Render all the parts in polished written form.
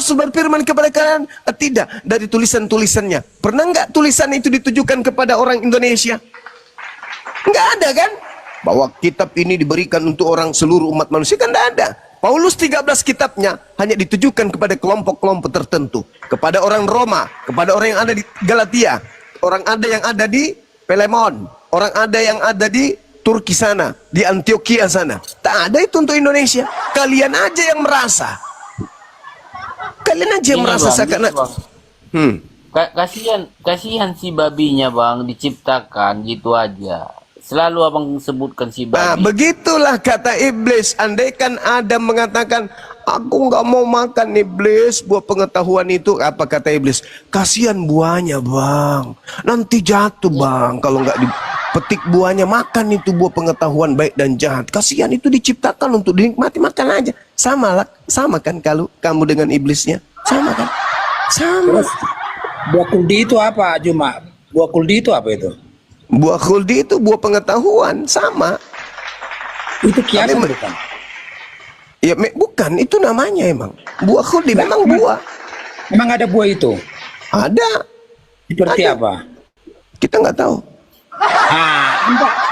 Rasul berfirman kepada kalian? Tidak, dari tulisan-tulisannya. Pernah nggak tulisan itu ditujukan kepada orang Indonesia? Nggak ada kan? Bahwa kitab ini diberikan untuk orang seluruh umat manusia, kan nggak ada. Paulus 13 kitabnya hanya ditujukan kepada kelompok-kelompok tertentu. Kepada orang Roma, kepada orang yang ada di Galatia, orang ada yang ada di Pelemon, orang ada yang ada di Turki sana, di Antioquia sana. Tak ada itu untuk Indonesia. Kalian aja yang merasa. Kalian aja yang merasa seakan kasihan si babinya bang, diciptakan gitu aja. Selalu abang sebutkan si babi. Nah, begitulah kata iblis. Andaikan Adam mengatakan, aku nggak mau makan iblis, buah pengetahuan itu. Apa kata iblis? Kasihan buahnya bang, nanti jatuh bang. Kalau nggak dipetik buahnya, makan itu buah pengetahuan baik dan jahat. Kasihan, itu diciptakan untuk dinikmati, makan aja. Sama kan kalau kamu dengan iblisnya? Sama kan? Sama. Buah kuldi itu apa, Juma? Buah kuldi itu apa itu? Buah khuldi itu buah pengetahuan, sama. Itu kiasan bukan? Ya bukan, itu namanya emang. Buah khuldi memang buah. Memang ada buah itu? Ada. Seperti ada. apa? Kita nggak tahu.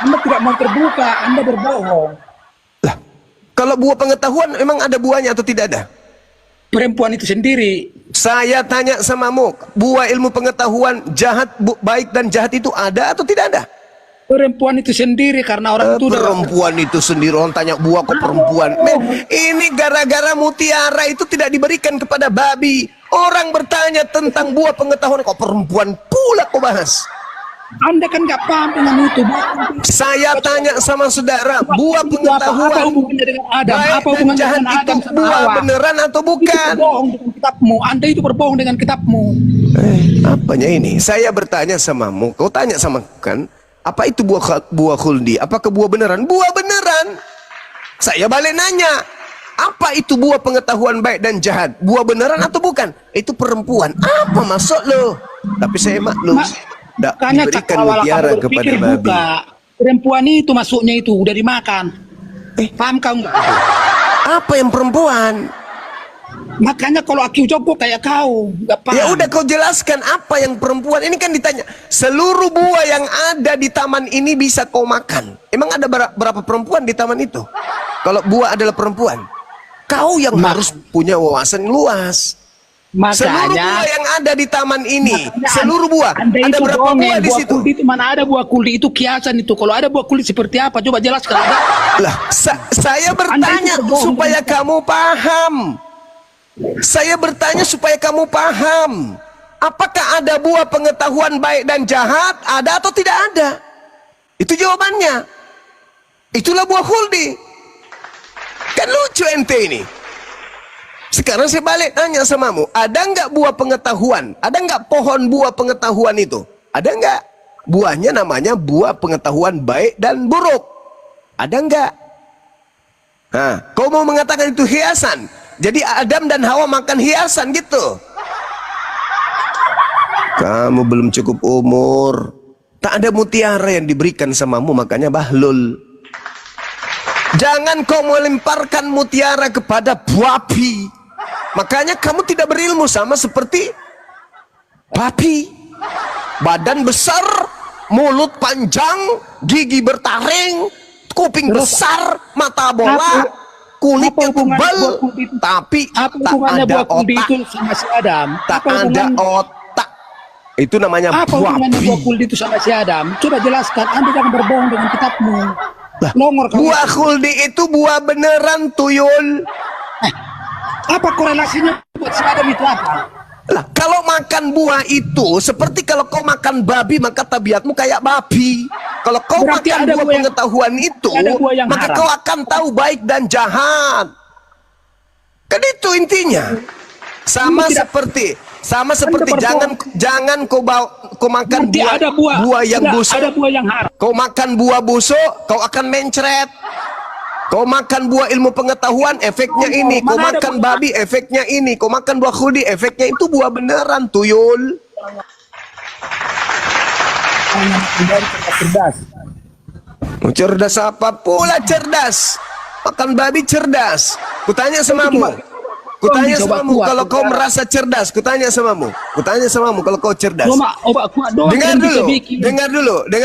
Anda tidak mau terbuka, Anda berbohong. Lah, kalau buah pengetahuan emang ada buahnya atau tidak ada? Perempuan itu sendiri. Saya tanya samamu, buah ilmu pengetahuan jahat, baik dan jahat itu ada atau tidak ada? Perempuan itu sendiri karena orang itu perempuan itu sendiri. Orang tanya buah kok perempuan. Ini gara-gara mutiara itu tidak diberikan kepada babi. Orang bertanya tentang buah pengetahuan kok perempuan pula kok bahas. Anda kan nggak paham dengan itu. Saya tanya sama saudara, buah pengetahuan apa hubungannya dengan Adam? Apa hubungannya jahat dengan Adam itu buah beneran atau bukan? Itu berbohong dengan kitabmu. Anda itu berbohong dengan kitabmu. Apanya ini? Saya bertanya samamu, kau tanya sama kan? Apa itu buah khuldi? Apakah buah beneran? Buah beneran. Saya balik nanya, apa itu buah pengetahuan baik dan jahat? Buah beneran atau bukan? Itu perempuan. Apa maksud lo? Tapi saya maklum. Makanya diberikan mutiara kepada babi. Perempuan itu masuknya itu udah dimakan. Paham kau nggak? Apa yang perempuan? Makanya kalau aku jawab kayak kau nggak paham. Ya udah kau jelaskan apa yang perempuan. Ini kan ditanya seluruh buah yang ada di taman ini bisa kau makan. Emang ada berapa perempuan di taman itu? Kalau buah adalah perempuan, kau yang harus punya wawasan luas. Seluruh buah yang ada di taman ini, seluruh buah, ada berapa buah di situ? Itu mana ada buah kuldi, itu kiasan itu. Kalau ada buah kuldi seperti apa? Coba jelaskan. Lah, saya bertanya supaya kamu paham. Saya bertanya supaya kamu paham. Apakah ada buah pengetahuan baik dan jahat? Ada atau tidak ada? Itu jawabannya. Itulah buah khuldi. Kan lucu ente ini. Sekarang saya balik tanya samamu, ada nggak buah pengetahuan? Ada nggak pohon buah pengetahuan itu? Ada nggak? Buahnya namanya buah pengetahuan baik dan buruk. Ada nggak? Nah, kau mau mengatakan itu hiasan? Jadi Adam dan Hawa makan hiasan gitu? Kamu belum cukup umur. Tak ada mutiara yang diberikan samamu, makanya bahlul. Jangan kau melemparkan mutiara kepada babi. Makanya kamu tidak berilmu, sama seperti babi. Badan besar, mulut panjang, gigi bertaring, kuping besar, mata bola, kulitnya tebal, tapi tak ada otak. Tak ada otak. Itu namanya apa hubungannya buah kuldi itu sama si Adam? Coba jelaskan. Anda jangan berbohong dengan kitabmu. Buah khuldi itu buah beneran, tuyul. Apa korelasinya buat si Adam itu apa? Lah, kalau makan buah itu seperti kalau kau makan babi, maka tabiatmu kayak babi. Kalau kau berarti makan buah pengetahuan itu, maka haram. kau akan tahu baik dan jahat. Kan itu intinya. Sama seperti jangan kau makan buah yang busuk. Ada buah yang haram. Kau makan buah busuk, kau akan mencret. Kau makan buah ilmu pengetahuan, efeknya ini. Kau makan babi, efeknya ini. Kau makan buah khuldi, efeknya itu buah beneran, tuyul. Cerdas. Cerdas apa pula cerdas? Makan babi cerdas. Kutanya samamu. Kutanya Bisa obat samamu kuat, kalau kau negara. merasa cerdas. Kutanya samamu kalau kau cerdas. Cuma obat kuat doang Dengar yang bisa dulu, bikin. dengar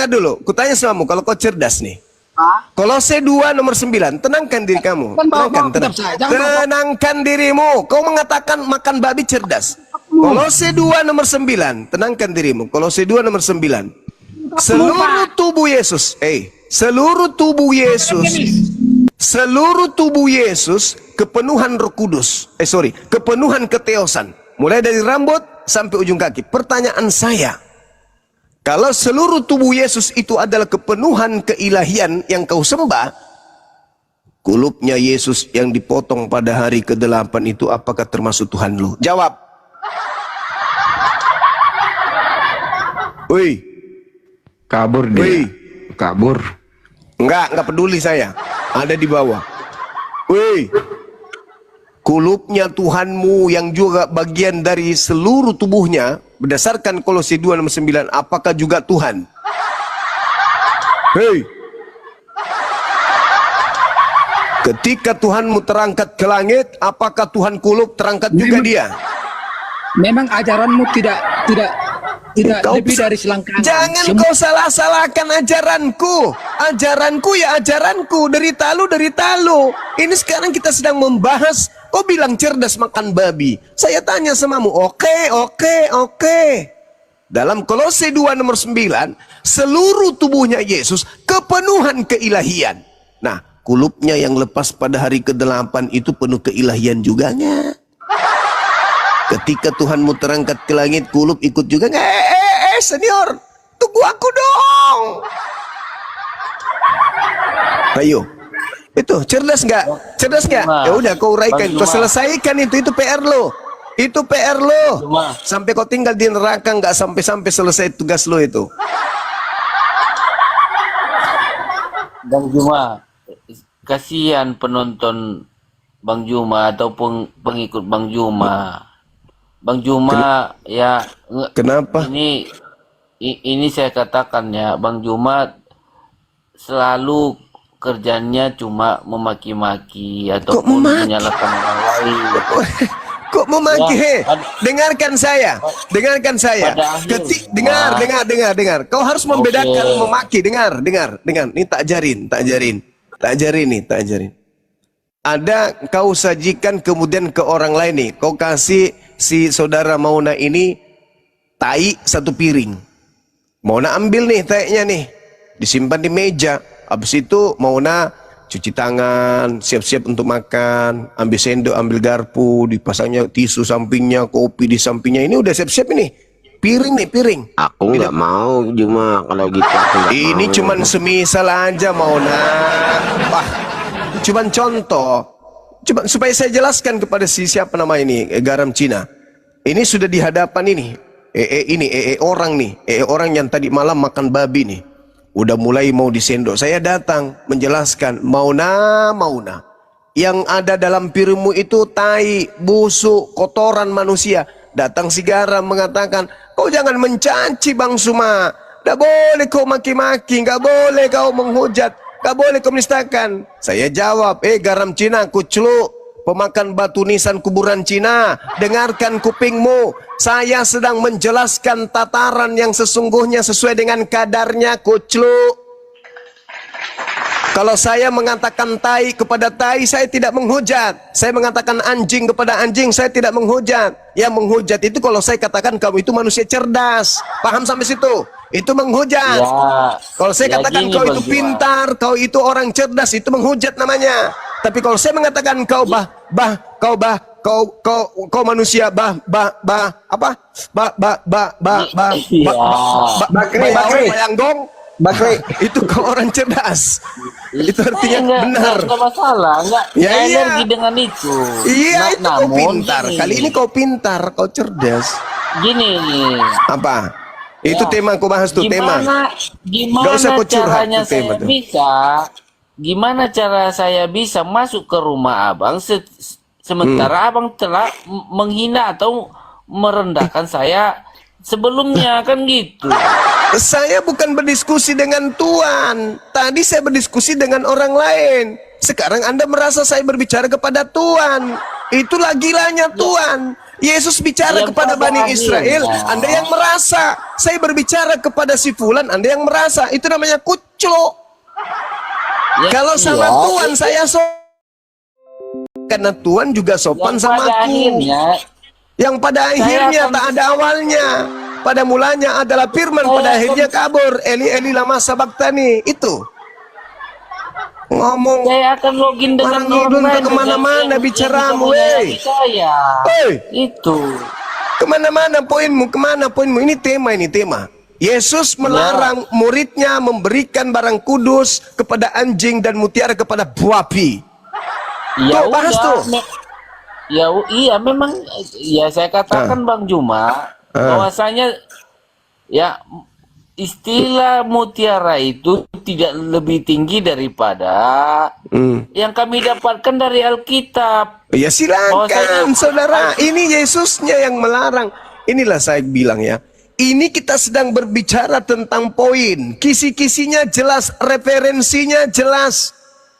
dulu. Kutanya samamu kalau kau cerdas nih. Hah? Kolose 2 nomor 9. Tenangkan diri kamu. Kan bawa Tenangkan, kitab saya. Jangan bawa- tenangkan dirimu. Kau mengatakan makan babi cerdas. Kolose 2 nomor 9. Tenangkan dirimu. Kolose 2 nomor 9. Seluruh tubuh Yesus. Seluruh tubuh Yesus kepenuhan Roh Kudus. Kepenuhan keteosan. Mulai dari rambut sampai ujung kaki. Pertanyaan saya, kalau seluruh tubuh Yesus itu adalah kepenuhan keilahian yang kau sembah, kulupnya Yesus yang dipotong pada hari ke-8 itu apakah termasuk Tuhan lu? Jawab. Woi, Kabur dia. woi. Kabur. Enggak peduli saya. Ada di bawah. Woi. Kulupnya Tuhanmu yang juga bagian dari seluruh tubuhnya berdasarkan Kolose 2 nomor 9, apakah juga Tuhan? Hei. Ketika Tuhanmu terangkat ke langit, apakah Tuhan kulup terangkat juga dia? Memang ajaranmu tidak lebih dari selangkangan. Jangan kau salah-salahkan ajaranku. Ajaranku ya ajaranku. Derita lu. Ini sekarang kita sedang membahas. Kau bilang cerdas makan babi. Saya tanya samamu. Oke. Dalam Kolose 2 nomor 9. Seluruh tubuhnya Yesus kepenuhan keilahian. Nah, kulupnya yang lepas pada hari ke-8 itu penuh keilahian juga nggak? Ketika Tuhanmu terangkat ke langit, kulup ikut juga nggak? Senior, tunggu aku dong. Ayo, itu cerdas nggak? Ya udah, kau uraikan, kau selesaikan itu PR lo. Itu PR lo. Sampai kau tinggal di neraka nggak sampai selesai tugas lo itu. Bang Juma, kasihan penonton Bang Juma ataupun pengikut Bang Juma. Bang Juma ya Kenapa? Ini saya katakan ya, Bang Juma selalu kerjanya cuma memaki-maki ataupun menyalahkan orang lain. Kok memaki? Ya, dengarkan saya. Dengar. Kau harus membedakan memaki. Dengar. Ini tak ajarin. Ada kau sajikan kemudian ke orang lain nih. Kau kasih si saudara Mauna ini tai 1 piring. Mauna ambil nih tainya nih. Disimpan di meja. Habis itu Mauna cuci tangan, siap-siap untuk makan, ambil sendok, ambil garpu, dipasangnya tisu sampingnya, kopi di sampingnya. Ini udah siap-siap ini. Piring. Aku nggak mau cuma kalau gitu. Aku nggak Ini mau. cuman semisal aja Mauna. Wah, cuman contoh. Coba supaya saya jelaskan kepada siapa nama ini, garam Cina. Ini sudah di hadapan ini. Orang yang tadi malam makan babi nih. Udah mulai mau disendok. Saya datang menjelaskan, Mauna. Yang ada dalam piringmu itu tai, busuk, kotoran manusia. Datang si garam mengatakan, kau jangan mencaci Bang Suma. Tidak boleh kau maki-maki, nggak boleh kau menghujat, nggak boleh kau menistakan. Saya jawab, garam Cina, kucluk. Pemakan batu nisan kuburan Cina, dengarkan kupingmu. Saya sedang menjelaskan tataran yang sesungguhnya sesuai dengan kadarnya, kucluk. Kalau saya mengatakan tai kepada tai, saya tidak menghujat. Saya mengatakan anjing kepada anjing, saya tidak menghujat. Yang menghujat itu kalau saya katakan kamu itu manusia cerdas. Paham sampai situ? Itu menghujat. Ya, Kalau saya katakan gini, kau Bang itu Juma. pintar, kau itu orang cerdas, itu menghujat namanya. Tapi kalau saya mengatakan kau kau manusia Bakri. itu kau orang cerdas. Itu artinya benar. Enggak masalah, enggak Ya, iya. energi dengan itu. Iya, itu kau Namun pintar. gini, Kali ini kau pintar, kau cerdas. gini nih. Apa? Itu tema kau bahas tuh, tema. Gimana Gak usah kau curhat, caranya itu tema saya tuh. bisa? Gimana cara saya bisa masuk ke rumah abang sementara abang telah menghina atau merendahkan saya sebelumnya kan gitu. Saya bukan berdiskusi dengan Tuhan. Tadi saya berdiskusi dengan orang lain. Sekarang Anda merasa saya berbicara kepada Tuhan. Itulah gilanya Tuhan. Yesus bicara Yang kepada pada Bani Israel, akhirnya- Anda yang merasa. Saya berbicara kepada si Fulan, Anda yang merasa. Itu namanya kucluk. Ya, Kalau sama iya. Tuhan saya karena Tuhan juga sopan Yang sama pada aku. akhirnya Yang pada akhirnya akan- tak ada awalnya. Pada mulanya adalah firman, Saya pada akan- akhirnya kabur. Eli Eli lama sabaktani. Itu. Ngomong saya akan login dengan Marang ngidul orang lain tak kemana-mana yang bicaramu, bisa wey. menyayangi saya. Hei, Itu. kemana-mana poinmu, kemana poinmu. Ini tema. Yesus melarang muridnya memberikan barang kudus kepada anjing dan mutiara kepada babi. Ya Tuh, bahas udah, tuh. iya memang ya saya katakan Bang Juma bahwasanya ya istilah mutiara itu tidak lebih tinggi daripada yang kami dapatkan dari Alkitab. Ya silakan Bahwasanya- saudara, ini Yesusnya yang melarang. Inilah saya bilang ya, ini kita sedang berbicara tentang poin. Kisi-kisinya jelas, referensinya jelas,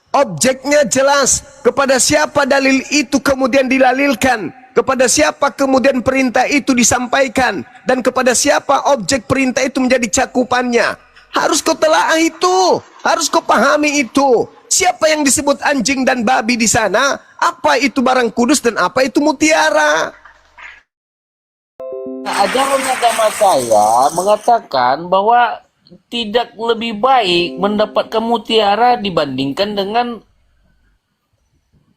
objeknya jelas. Kepada siapa dalil itu kemudian dilalilkan, kepada siapa kemudian perintah itu disampaikan, dan kepada siapa objek perintah itu menjadi cakupannya. Harus kau telaah itu, harus kau pahami itu. Siapa yang disebut anjing dan babi di sana? Apa itu barang kudus dan apa itu mutiara? Ajaran agama saya mengatakan bahwa tidak lebih baik mendapatkan mutiara dibandingkan dengan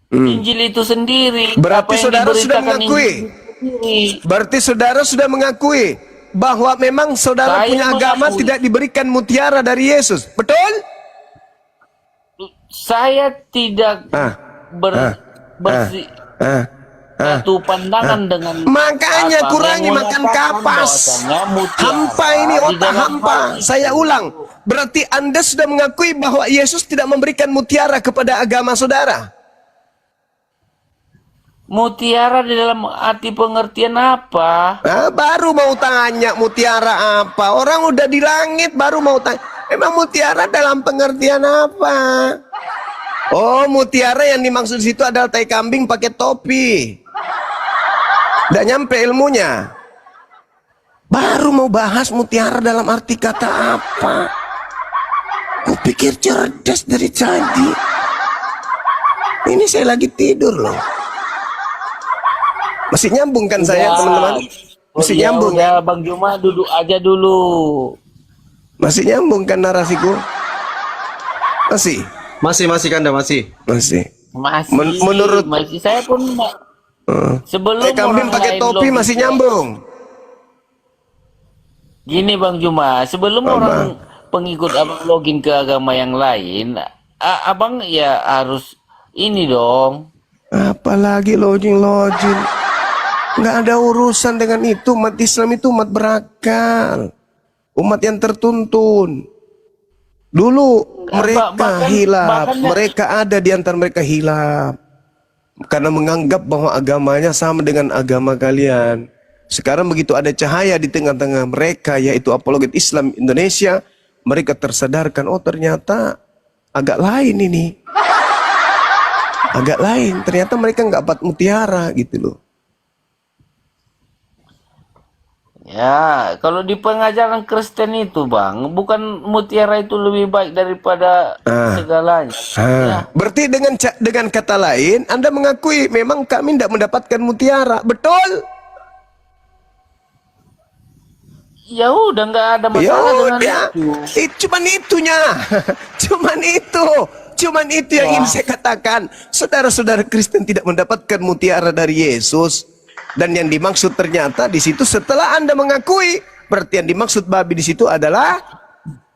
Injil itu sendiri. Berarti Apa yang saudara sudah diberitakan mengakui? Injil itu sendiri. Berarti saudara sudah mengakui bahwa memang saudara Saya punya agama mengakui. tidak diberikan mutiara dari Yesus. Betul? Saya tidak satu pandangan dengan Makanya apa, kurangi yang makan mengatakan kapas. bahwasanya mutiara Hampa ini di otak dalam hampa. hal Saya ulang. Berarti Anda sudah mengakui bahwa Yesus tidak memberikan mutiara kepada agama saudara. mutiara di dalam arti pengertian apa? Nah, baru mau tanya mutiara apa. Orang udah di langit baru mau tanya. Emang mutiara dalam pengertian apa? Oh, mutiara yang dimaksud situ adalah tai kambing pakai topi. Udah nyampe ilmunya. Baru mau bahas mutiara dalam arti kata apa. Kupikir cerdas dari tadi. Ini saya lagi tidur loh. Masih nyambung kan saya teman-teman? Masih nyambung ya, kan? Bang Juma duduk aja dulu. Masih nyambung kan narasiku? Masih? Masih Kanda, masih. Masih. Masih, Menurut- masih saya pun sebelum Kambing orang pakai lain topi logik, masih nyambung. Gini Bang Juma, sebelum orang pengikut abang login ke agama yang lain, abang ya harus ini dong. Apalagi login. Nggak ada urusan dengan itu. Umat Islam itu umat berakal. Umat yang tertuntun. Dulu mereka bahkan- hilaf. bahkan- Mereka ada di antara mereka hilaf. Karena menganggap bahwa agamanya sama dengan agama kalian. Sekarang begitu ada cahaya di tengah-tengah mereka, yaitu apologet Islam Indonesia, mereka tersadarkan, oh ternyata agak lain ini. Agak lain, ternyata mereka nggak dapat mutiara gitu loh. Ya, kalau di pengajaran Kristen itu Bang, bukan mutiara itu lebih baik daripada segalanya. Ya. Berarti dengan kata lain, Anda mengakui memang kami tidak mendapatkan mutiara, betul? Ya udah nggak ada Ya masalah dengan udah, itu. cuman itunya, cuman itu yang ingin saya katakan. Saudara-saudara Kristen tidak mendapatkan mutiara dari Yesus, dan yang dimaksud ternyata di situ setelah Anda mengakui, berarti yang dimaksud babi di situ adalah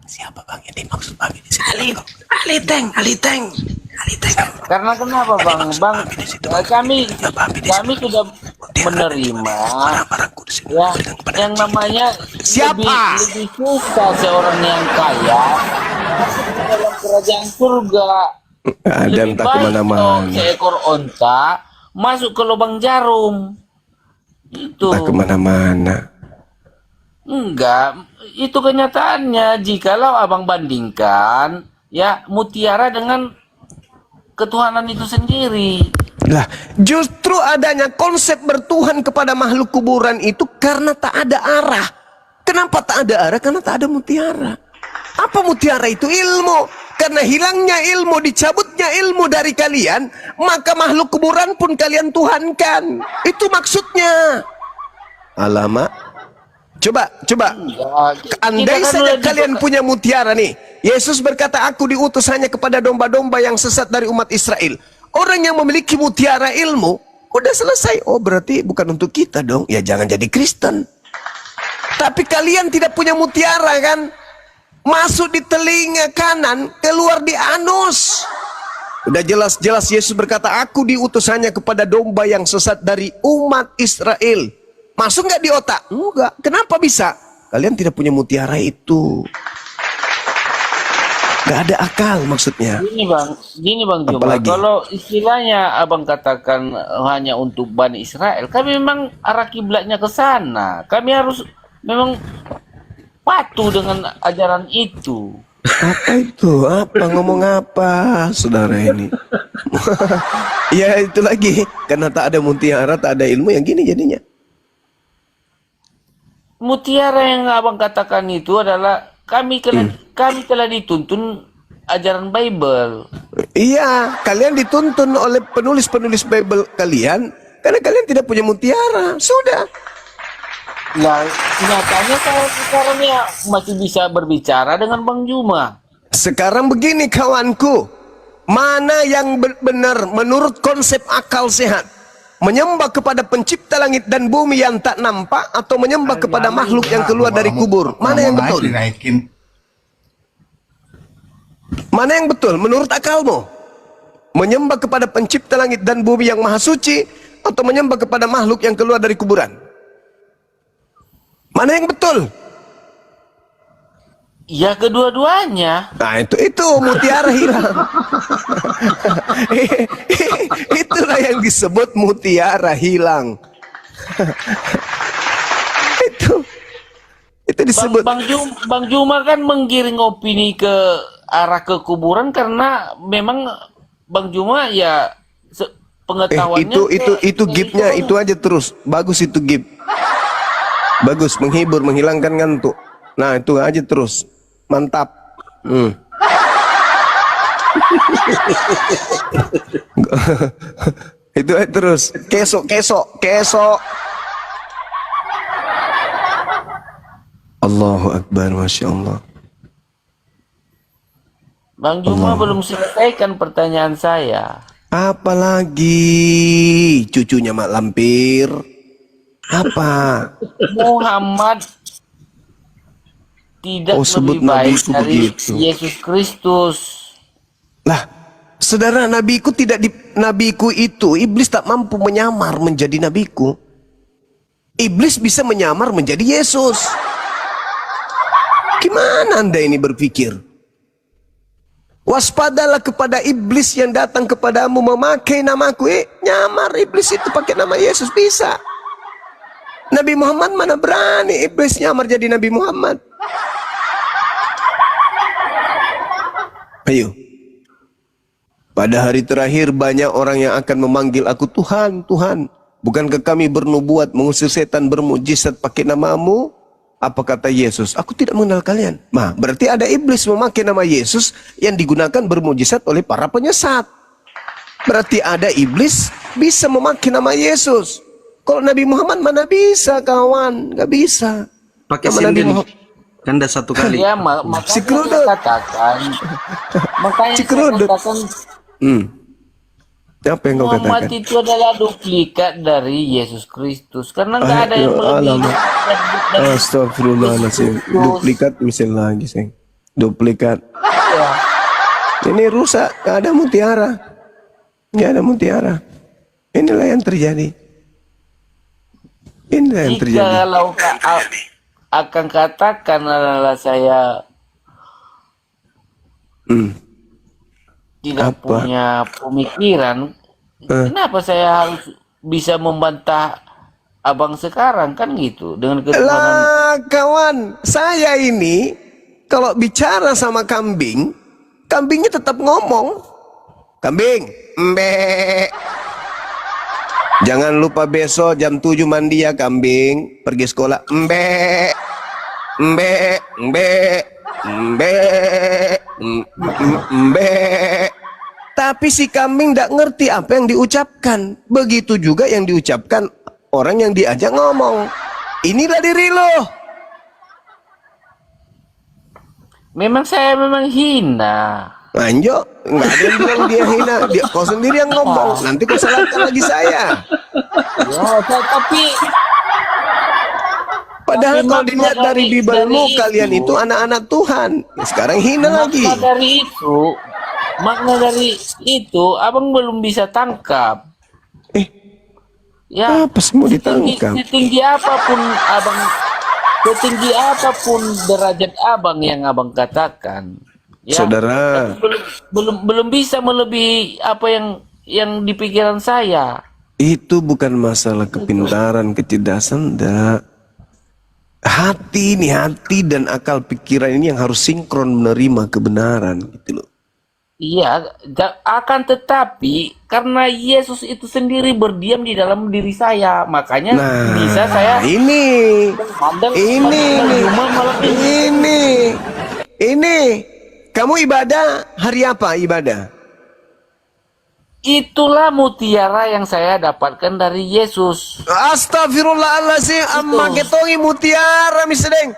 siapa Bang yang dimaksud babi di situ? Ali Teng. Karena kenapa Bang? Kami sudah menerima ya yang namanya Siapa? lebih susah seorang yang kaya masuk ke dalam kerajaan surga. Ada Lebih entah baik dong kemana-mana. seekor onta masuk ke lubang jarum. Itu. Entah kemana-mana. Enggak, itu kenyataannya. Jikalau abang bandingkan ya mutiara dengan ketuhanan itu sendiri. Lah, justru adanya konsep bertuhan kepada makhluk kuburan itu karena tak ada arah. Kenapa tak ada arah? Karena tak ada mutiara. Apa mutiara itu? Ilmu. Karena hilangnya ilmu, dicabutnya ilmu dari kalian, maka makhluk kuburan pun kalian tuhankan. Itu maksudnya. Alamak. Coba. Andai saja kalian punya mutiara nih. Yesus berkata, aku diutus hanya kepada domba-domba yang sesat dari umat Israel. Orang yang memiliki mutiara ilmu, udah selesai. Oh, berarti bukan untuk kita dong. Ya jangan jadi Kristen. Tapi kalian tidak punya mutiara kan? Masuk di telinga kanan, keluar di anus. Udah jelas-jelas Yesus berkata, aku diutus hanya kepada domba yang sesat dari umat Israel. Masuk nggak di otak? Enggak. Kenapa bisa? Kalian tidak punya mutiara itu. Gak ada akal maksudnya. Gini bang Juma, Apalagi? kalau istilahnya abang katakan hanya untuk Bani Israel, kami memang arah kiblatnya ke sana. Kami harus memang patuh dengan ajaran itu. Apa itu? Apa ngomong apa, saudara ini? Ya itu lagi, karena tak ada mutiara, tak ada ilmu, yang gini jadinya. Mutiara yang abang katakan itu adalah kami telah dituntun ajaran Bible. Iya, kalian dituntun oleh penulis-penulis Bible kalian karena kalian tidak punya mutiara. Sudah. Nah, nyatanya saya sekarang ya masih bisa berbicara dengan Bang Juma. Sekarang begini kawanku, mana yang benar menurut konsep akal sehat? Menyembah kepada pencipta langit dan bumi yang tak nampak atau menyembah kepada makhluk yang keluar dari kubur? Mana yang betul? Mana yang betul menurut akalmu? Menyembah kepada pencipta langit dan bumi yang maha suci atau menyembah kepada makhluk yang keluar dari kuburan? Mana yang betul? Ya kedua-duanya. Nah itu mutiara hilang. Itulah yang disebut mutiara hilang. itu disebut. Bang Juma kan menggiring opini ke arah kekuburan karena memang Bang Juma ya pengetahuannya itu gipnya itu aja terus. Bagus itu gip. Bagus, menghibur, menghilangkan ngantuk. Nah itu aja terus. Mantap. Itu aja terus. Kesok. Allahu Akbar, Masya Allah. Bang Juma belum selesaikan pertanyaan saya. Apalagi cucunya Mak Lampir? Apa? Muhammad tidak sebut lebih baik nabiku dari begitu. Yesus Kristus. Lah, saudara, nabiku itu iblis tak mampu menyamar menjadi nabiku. Iblis bisa menyamar menjadi Yesus. Gimana Anda ini berpikir? Waspadalah kepada iblis yang datang kepadamu memakai namaku. Nyamar iblis itu pakai nama Yesus bisa. Nabi Muhammad mana berani iblis nyamar jadi Nabi Muhammad. Ayo. Pada hari terakhir banyak orang yang akan memanggil aku Tuhan, Tuhan. Bukankah kami bernubuat mengusir setan bermujizat pakai namamu? Apa kata Yesus? Aku tidak mengenal kalian. Nah, berarti ada iblis memakai nama Yesus yang digunakan bermujizat oleh para penyesat. Berarti ada iblis bisa memakai nama Yesus. Kalau Nabi Muhammad mana bisa kawan? Gak bisa. Pakai Nama Nabi sinden. Muhammad. Kanda satu kali. Ya, makanya Si saya kerudung. katakan. Makanya Si saya kerudung. katakan Apa yang kau Muhammad katakan? itu adalah duplikat dari Yesus Kristus. Karena nggak ada yang alamak. dari Astagfirullahaladzim. Duplikat misalnya lagi, Seng. Duplikat. Ya. Ini rusak, gak ada mutiara. Gak ada mutiara. Inilah yang terjadi. Inilah yang terjadi. Kalau akan katakan adalah saya tidak Apa? punya pemikiran, kenapa saya harus bisa membantah abang sekarang kan gitu dengan ketuhanan? Lah, kawan, saya ini kalau bicara sama kambing, kambingnya tetap ngomong. Kambing, mbe. Jangan lupa besok jam 7 mandi ya kambing. Pergi sekolah, mbe. Mbe, mbe, mbe, mbe. Tapi si kambing tidak ngerti apa yang diucapkan. Begitu juga yang diucapkan orang yang diajak ngomong. Inilah diri lo. Memang saya memang hina. Anjo, nggak ada yang bilang dia hina. Kau sendiri yang ngomong. Nanti kau salahkan lagi saya. Ya, tapi Padahal Tapi kalau dilihat makna dari dari Bibelmu, itu- kalian itu anak-anak Tuhan. Sekarang hina lagi. makna dari itu abang belum bisa tangkap. Ya, Apa sih mau ditangkap? setinggi apapun abang, setinggi apapun derajat abang yang abang katakan, ya, Saudara, belum bisa melebihi apa yang di pikiran saya. itu bukan masalah kepintaran, kecerdasan, enggak. Hati dan akal pikiran ini yang harus sinkron menerima kebenaran gitu loh. Iya, akan tetapi karena Yesus itu sendiri berdiam di dalam diri saya, makanya bisa saya memandang ini. Kamu ibadah hari apa ibadah? Itulah mutiara yang saya dapatkan dari Yesus. Astagfirullahaladzim, amma ketongi mutiara misedeng.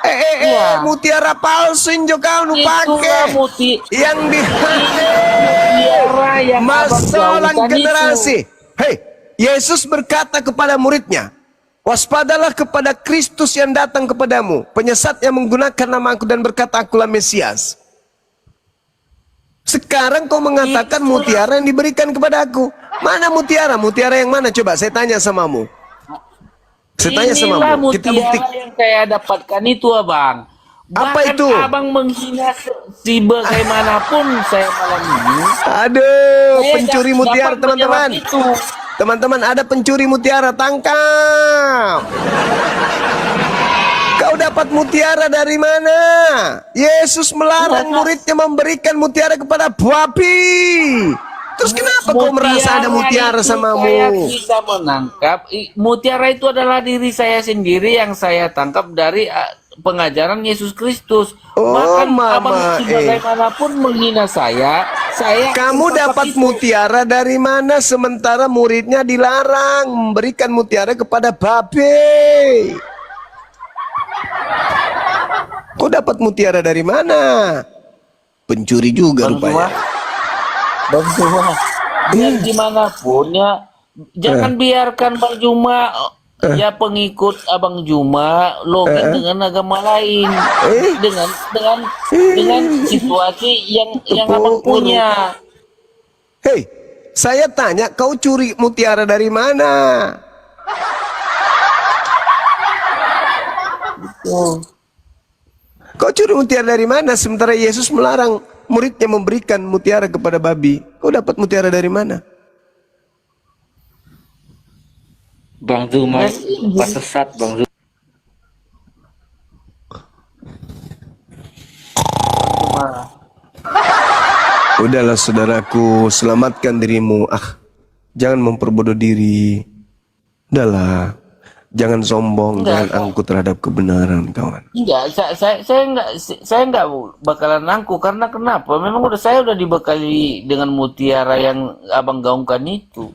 Iya. Mutiara palsu injo kau nu Itulah pake. Yang di mutiara yang abang masalah gaungkan generasi. itu. Hei, Yesus berkata kepada muridnya, waspadalah kepada Kristus yang datang kepadamu, penyesat yang menggunakan namaku dan berkata akulah Mesias. Sekarang kau mengatakan mutiara yang diberikan kepada aku. Mana mutiara? Mutiara yang mana? Coba saya tanya samamu. Saya tanya Inilah samamu. Kita bukti. mutiara yang saya dapatkan itu, abang. Apa Bahkan itu? abang menghina si bagaimanapun saya malam ini. Aduh, Saya pencuri dapat mutiara teman-teman. menjawab itu. Teman-teman, ada pencuri mutiara, tangkap. Kau dapat mutiara dari mana? Yesus melarang muridnya memberikan mutiara kepada babi. Terus kenapa kau merasa ada mutiara itu samamu? Saya bisa menangkap. Mutiara itu adalah diri saya sendiri yang saya tangkap dari pengajaran Yesus Kristus. Oh, Bahkan mama, abang bagaimanapun menghina saya Kamu dapat itu. mutiara dari mana sementara muridnya dilarang memberikan mutiara kepada babi? Kau dapat mutiara dari mana? Pencuri juga rupanya. Bang Juma, biar dimanapun ya, jangan biarkan Bang Juma ya pengikut Abang Juma login dengan agama lain, dengan situasi yang Abang punya. Hei, saya tanya, kau curi mutiara dari mana? Kau curi mutiara dari mana? Sementara Yesus melarang muridnya memberikan mutiara kepada babi. Kau dapat mutiara dari mana? Bang Zuma pas sesat Bang Zuma. Udahlah saudaraku, selamatkan dirimu. Jangan memperbodoh diri. Udahlah, jangan sombong, jangan angkuh terhadap kebenaran, kawan. Enggak, saya enggak bakalan angku karena kenapa? Memang saya udah dibekali dengan mutiara yang Abang gaungkan itu.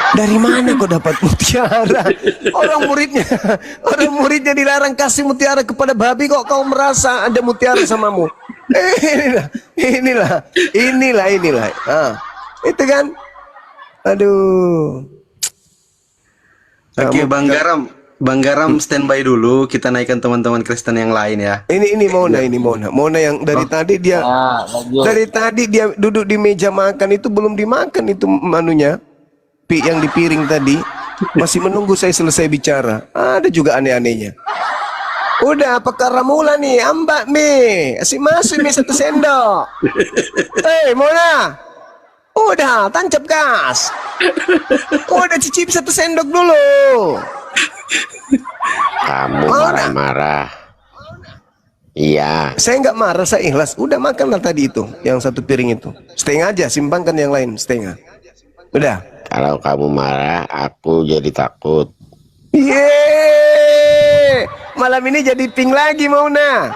Dari mana kau dapat mutiara? Orang muridnya dilarang kasih mutiara kepada babi, kok kau merasa ada mutiara samamu? Inilah. Itu kan? Aduh. Oke, Bang Garam standby dulu, kita naikkan teman-teman Kristen yang lain ya. Ini Mona yang dari tadi dia duduk di meja makan itu belum dimakan itu manunya. Yang di piring tadi masih menunggu saya selesai bicara. Ada juga aneh-anehnya. Udah, apakah mula nih? Ambak mi, masuk mi 1 sendok. Hei Mona, udah tancap gas. Udah cicip 1 sendok dulu. Kamu marah. Iya. Saya nggak marah, saya ikhlas. Udah makanlah tadi itu, yang satu piring itu. Setengah aja, simpangkan yang lain setengah. Udah. Kalau kamu marah, aku jadi takut. Yeay, malam ini jadi pink lagi Mauna.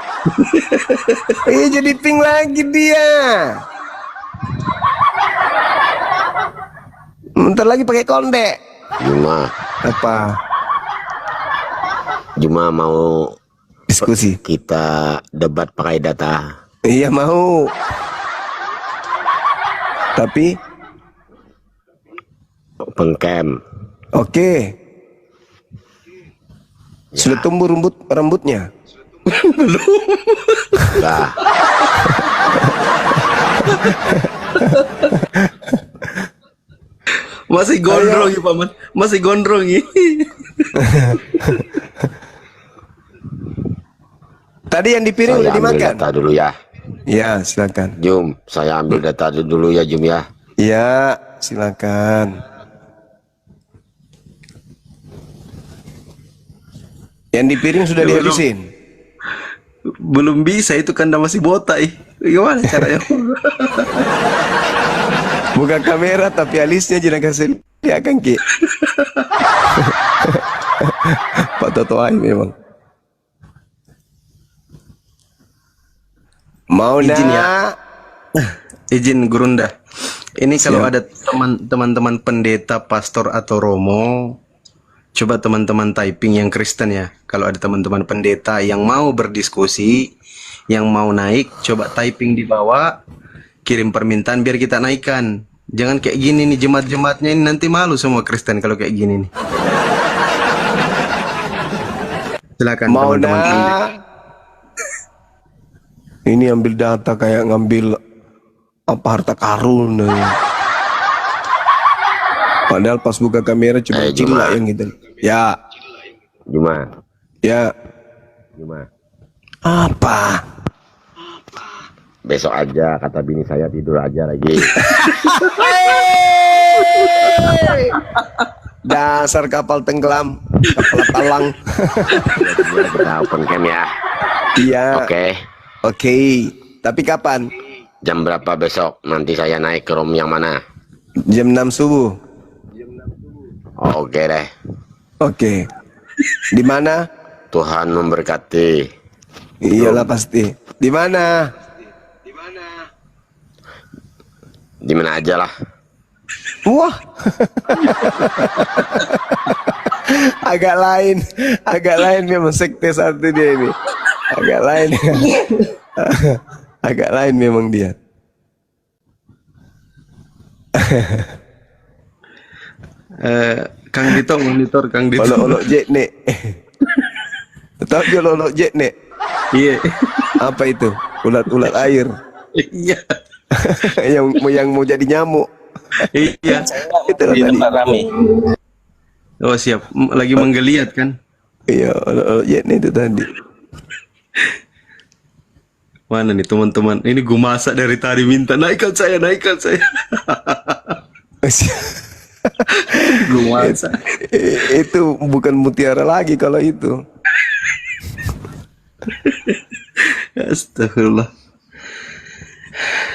Iya jadi pink lagi dia. Bentar lagi pakai konde. Juma, Apa? Juma mau Diskusi. kita debat pakai data. Iya mau. Tapi Open cam. oke. Sudah tumbuh rambutnya. Lah, Masih gondrong ya paman, masih gondrong ya. Tadi yang di piring saya udah ambil dimakan. data dulu ya. Ya silakan. Jum, saya ambil data dulu ya Jum ya. Ya silakan. Yang di piring sudah Ya, belum. dihabisin. Belum bisa itu kan masih botak. Gimana caranya? Buka kamera tapi alisnya jangan kasih lihat kan Ki. Pak Toto Ai memang. Mau Izin ya. nak? Izin Gurunda. Ini kalau ada teman-teman pendeta, pastor atau romo, coba teman-teman typing yang Kristen ya. Kalau ada teman-teman pendeta yang mau berdiskusi, yang mau naik, coba typing di bawah, kirim permintaan biar kita naikkan. Jangan kayak gini nih jemaat-jemaatnya ini nanti malu semua Kristen kalau kayak gini nih. Silakan Mau teman-teman pendeta. nak? Ini ambil data kayak ngambil apa harta karun. Padahal pas buka kamera cuma Juma. cila yang gitu. Ya, Juma, ya. Juma. Apa? Besok aja kata bini saya tidur aja lagi. Dasar kapal tenggelam, kapal palang. Kita open cam ya. Iya. Oke. Oke. Tapi kapan? Jam berapa besok? Nanti saya naik ke room yang mana? Jam 6 subuh. Oke deh. Oke. Di mana? Tuhan memberkati. Iyalah pasti. Di mana? Di mana aja lah. Wah. agak lain memang sekte satu dia ini. Agak lain. Agak lain memang dia. Kang Dito monitor Kang Dito. Olok-olok jet nek. Tahu je olok-olok jet nek? Iya. Apa itu? Ulat-ulat air. Iya. yang mau jadi nyamuk. Iya. Itulah Di tadi. tempat rame. Oh siap. Lagi menggeliat kan? Iya, olok-olok jet nek itu tadi. Mana nih teman-teman? Ini gue masak dari tadi minta naikkan saya, naikkan saya. Gue masak. Itu bukan mutiara lagi kalau itu. Astagfirullah.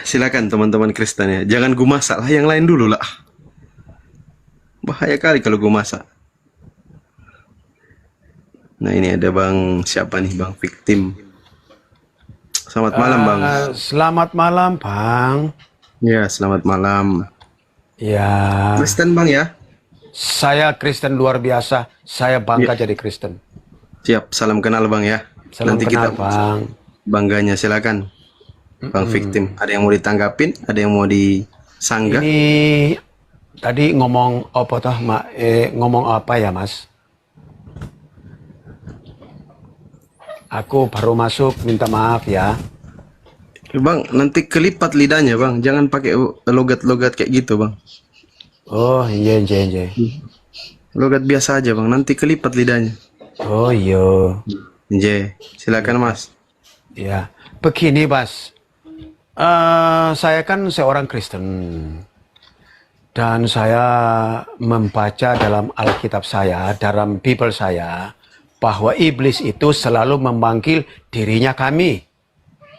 Silakan teman-teman Kristen ya. Jangan gue masak lah, yang lain dulu lah. Bahaya kali kalau gue masak. Nah ini ada bang siapa nih, bang Victim. Selamat malam bang. Selamat malam, Bang. Ya selamat malam. Ya, Kristen bang ya. saya Kristen luar biasa. Saya bangga jadi Kristen. Siap, salam kenal bang ya. Salam Nanti kenal, kita Bang. bangganya silakan. Bang Victim, ada yang mau ditanggapin, ada yang mau disanggah? Ini tadi ngomong apa toh, ngomong apa ya, Mas? Aku baru masuk, minta maaf ya. Bang, nanti kelipat lidahnya bang, jangan pakai logat-logat kayak gitu bang. Oh, iya, iya, iya. Logat biasa aja bang, nanti kelipat lidahnya. Oh, iya. J, silakan mas. Ya, begini, Mas. Saya kan seorang Kristen. Dan saya membaca dalam Alkitab saya, dalam Bible saya, bahwa iblis itu selalu memanggil dirinya kami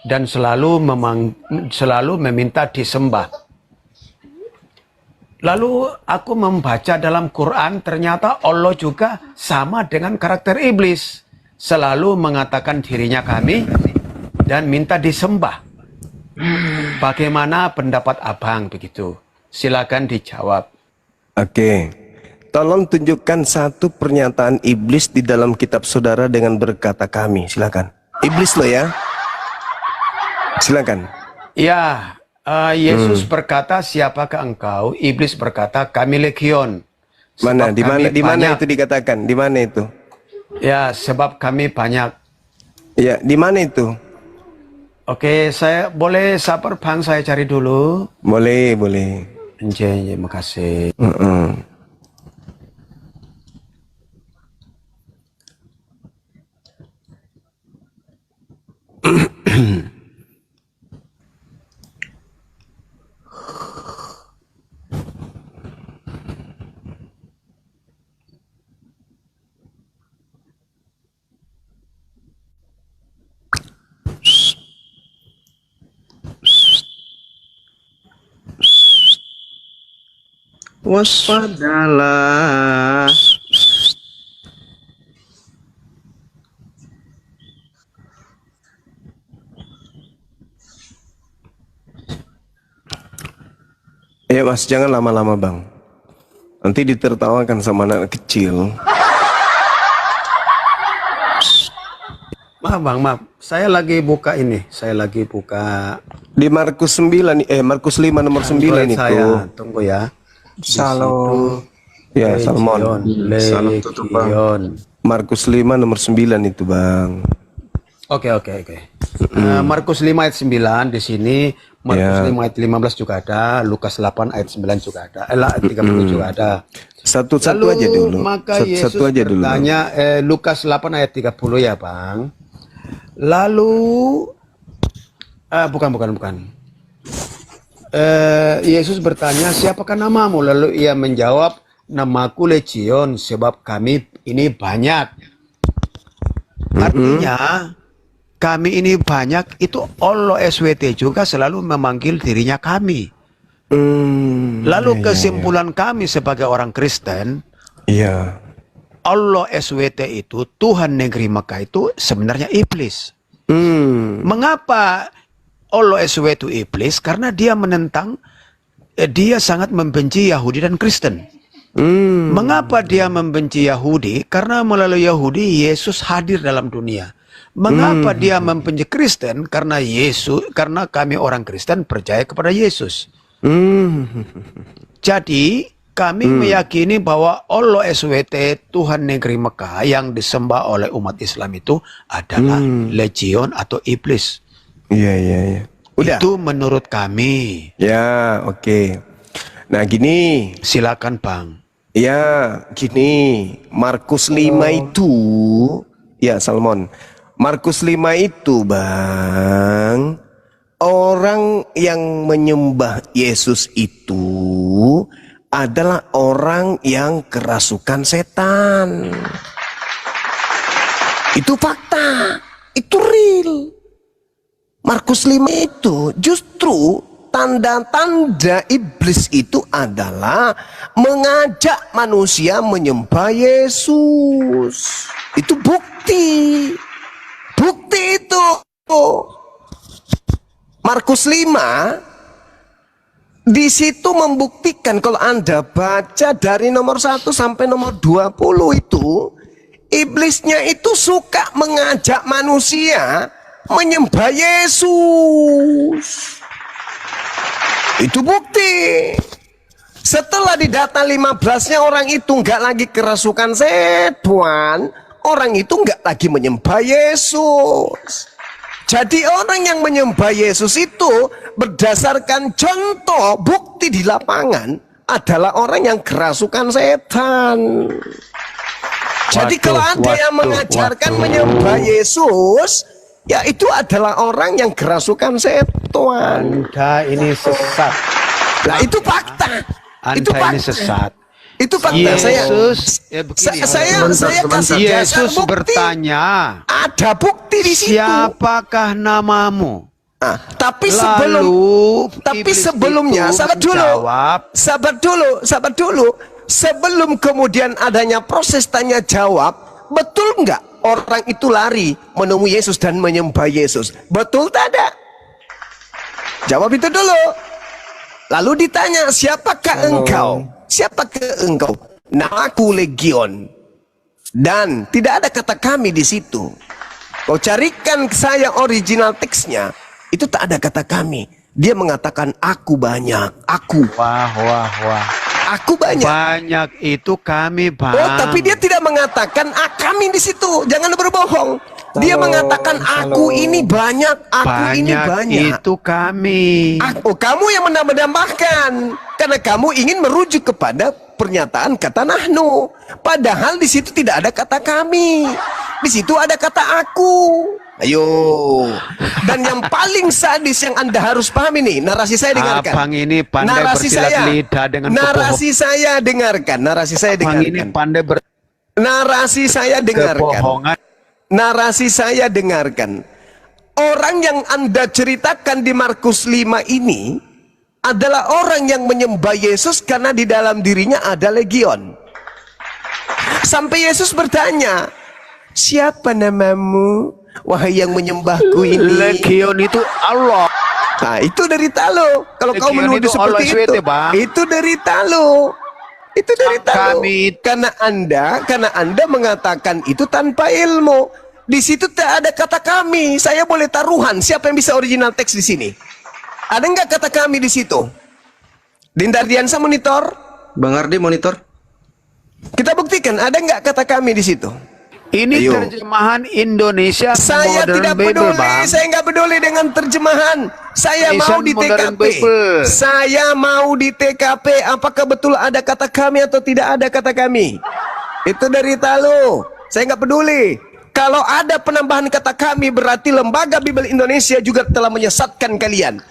dan selalu meminta disembah. Lalu aku membaca dalam Quran, ternyata Allah juga sama dengan karakter iblis, selalu mengatakan dirinya kami dan minta disembah. Bagaimana pendapat abang begitu? Silakan dijawab. Oke. Tolong tunjukkan satu pernyataan iblis di dalam kitab saudara dengan berkata kami. Silakan. Iblis lo ya. Silakan. Ya, Yesus berkata, siapakah engkau? Iblis berkata, kami legion. Mana? Sebab Di mana banyak. itu dikatakan? Di mana itu? Ya, sebab kami banyak. Ya, di mana itu? Oke, saya boleh sabar bang, saya cari dulu. Boleh, boleh. Anjay, makasih. Waspadalah. Ya mas, jangan lama-lama bang. Nanti ditertawakan sama anak kecil. Maaf bang, maaf. Saya lagi buka ini. Saya lagi buka. Di Markus 9, Markus 5 nomor 9 itu. Saya tunggu ya. Salam. Ya, Salmon. Salam tutup, Bang. Legion. Markus 5 nomor 9 itu bang. Oke. Markus 5 ayat 9 di sini. Markus Ya. 5 ayat 15 juga ada. Lukas 8 ayat 9 juga ada. 30 juga ada. Satu aja dulu. Maka Yesus Satu aja dulu. bertanya, Lukas 8 ayat 30 ya bang. Lalu, bukan. Yesus bertanya, siapakah namamu? Lalu ia menjawab, namaku Legion, sebab kami ini banyak. Artinya, kami ini banyak, itu Allah SWT juga selalu memanggil dirinya kami. Lalu kesimpulan kami sebagai orang Kristen, Iya. Allah SWT itu, Tuhan negeri Mekah itu sebenarnya iblis. Mengapa Allah SWT itu iblis? Karena dia menentang, dia sangat membenci Yahudi dan Kristen. Mengapa dia membenci Yahudi? Karena melalui Yahudi Yesus hadir dalam dunia. Mengapa dia membenci Kristen? Karena kami orang Kristen percaya kepada Yesus. Jadi kami meyakini bahwa Allah SWT, Tuhan negeri Mekah yang disembah oleh umat Islam itu adalah legion atau iblis. Iya. Udah. Itu menurut kami. Ya, oke. Nah, gini. Silakan Bang. Ya, gini. Markus 5 itu. Ya, Salmon. Markus 5 itu, Bang. Orang yang menyembah Yesus itu adalah orang yang kerasukan setan. Itu fakta. Itu real. Markus 5 itu justru tanda-tanda iblis itu adalah mengajak manusia menyembah Yesus. Itu bukti. Bukti itu. Markus 5 di situ membuktikan kalau Anda baca dari nomor 1 sampai nomor 20 itu, iblisnya itu suka mengajak manusia menyembah Yesus. Itu bukti. Setelah di data 15-nya orang itu nggak lagi kerasukan setan, orang itu nggak lagi menyembah Yesus. Jadi orang yang menyembah Yesus itu berdasarkan contoh bukti di lapangan adalah orang yang kerasukan setan. Jadi kalau ada yang mengajarkan menyembah Yesus, ya itu adalah orang yang kerasukan setan. Anda ini sesat. Nah itu fakta. Anda Itu fakta. ini sesat. Itu fakta. Yesus, begini, saya kasih dasar Yesus bukti. bertanya, Ada bukti di situ. siapakah namamu? Tapi Lalu iblis sebelumnya, itu sabar menjawab, dulu. Sebelum kemudian adanya proses tanya jawab, betul nggak orang itu lari menemui Yesus dan menyembah Yesus? Betul tidak? Jawab itu dulu. Lalu ditanya, siapakah engkau? Siapakah engkau? Namaku Legion. Dan tidak ada kata kami di situ. Kau carikan saya original teksnya, itu tak ada kata kami. Dia mengatakan aku banyak, aku. wah. Aku banyak. Banyak itu kami, Bang. Oh, tapi dia tidak mengatakan kami di situ. Jangan berbohong. Dia mengatakan aku ini banyak, aku ini banyak. Itu kami. Kamu yang menambah-nambahkan karena kamu ingin merujuk kepada pernyataan kata nahnu. Padahal di situ tidak ada kata kami. Di situ ada kata aku. Ayo. Dan yang paling sadis yang Anda harus pahami nih, narasi saya dengarkan. Abang ini pandai bersilat lidah dengan narasi saya dengarkan. Abang ini pandai Narasi saya dengarkan. kebohongan. Narasi saya dengarkan. Orang yang Anda ceritakan di Markus 5 ini adalah orang yang menyembah Yesus karena di dalam dirinya ada legion. Sampai Yesus bertanya, siapa namamu, wahai yang menyembahku ini? Legion itu Allah. Nah, itu derita lo. Kalau kau Legion menuduh itu Allah seperti SWT, itu, Bang. itu derita lo. Itu derita lo. Kami- Karena Anda mengatakan itu tanpa ilmu. Di situ tak ada kata kami. Saya boleh taruhan. Siapa yang bisa original teks di sini? Ada nggak kata kami di situ? Dindar Diansa monitor. Bang Ardi monitor. Kita buktikan. Ada nggak kata kami di situ? Ini Ayo. terjemahan Indonesia Saya Modern tidak Bible, peduli, Bang. saya nggak peduli dengan terjemahan. Saya Indonesia mau di Modern TKP. Bible. Saya mau di TKP. Apakah betul ada kata kami atau tidak ada kata kami? Itu dari Talo. Saya nggak peduli. Kalau ada penambahan kata kami, berarti Lembaga Bible Indonesia juga telah menyesatkan kalian.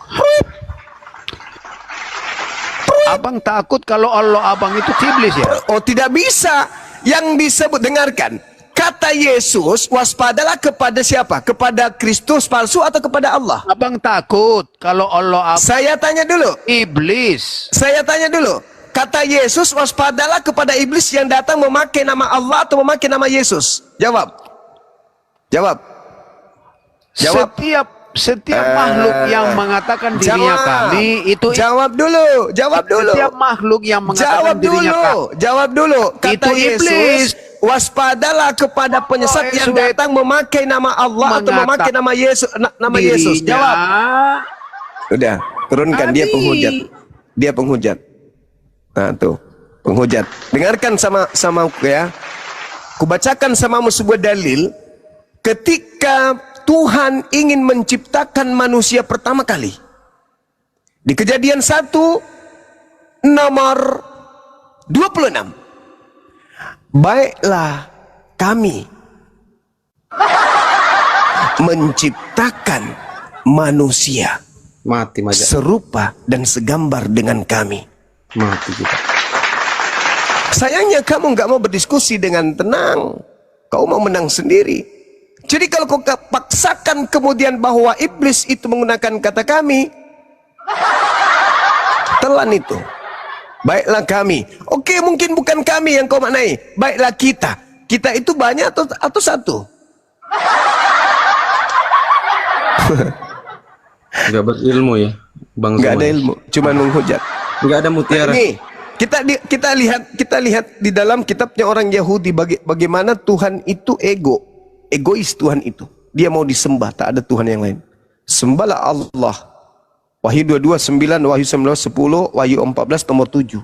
Abang takut kalau Allah abang itu iblis ya? Oh, tidak bisa. Yang disebut, dengarkan. Kata Yesus, waspadalah kepada siapa? Kepada Kristus palsu atau kepada Allah? Abang takut kalau Allah Saya tanya dulu. iblis. Saya tanya dulu. Kata Yesus, waspadalah kepada iblis yang datang memakai nama Allah atau memakai nama Yesus. Jawab. Jawab. Jawab. Setiap makhluk yang mengatakan dirinya kami itu Jawab dulu. Jawab dulu. setiap makhluk yang mengatakan dirinya kami Jawab dulu. Kata itu Yesus, iblis. waspadalah kepada penyesat yang datang memakai nama Allah atau memakai nama Yesus. Nama Yesus. dirinya. Jawab. Udah, turunkan. Dia Kami. penghujat. Dia penghujat. Nah, tuh, penghujat. Dengarkan sama ya. Kubacakan samamu sebuah dalil ketika Tuhan ingin menciptakan manusia pertama kali. Di Kejadian 1 nomor 26. Baiklah kami menciptakan manusia Mati Maja. serupa dan segambar dengan kami. Mati kita. Sayangnya kamu nggak mau berdiskusi dengan tenang. Kau mau menang sendiri. Jadi kalau kau paksakan kemudian bahwa iblis itu menggunakan kata kami, telan itu. Baiklah kami. Oke, mungkin bukan kami yang kau maknai. Baiklah kita. Kita itu banyak atau satu? Gak berilmu ya, Bang. Nggak ada Zuman. ilmu, cuma menghujat. Gak ada mutiara. Nih, kita lihat di dalam kitabnya orang Yahudi bagaimana Tuhan itu egois Tuhan itu. Dia mau disembah, tak ada Tuhan yang lain. Sembahlah Allah. Wahyu 22:9, Wahyu 19:10, Wahyu 14 nomor 7.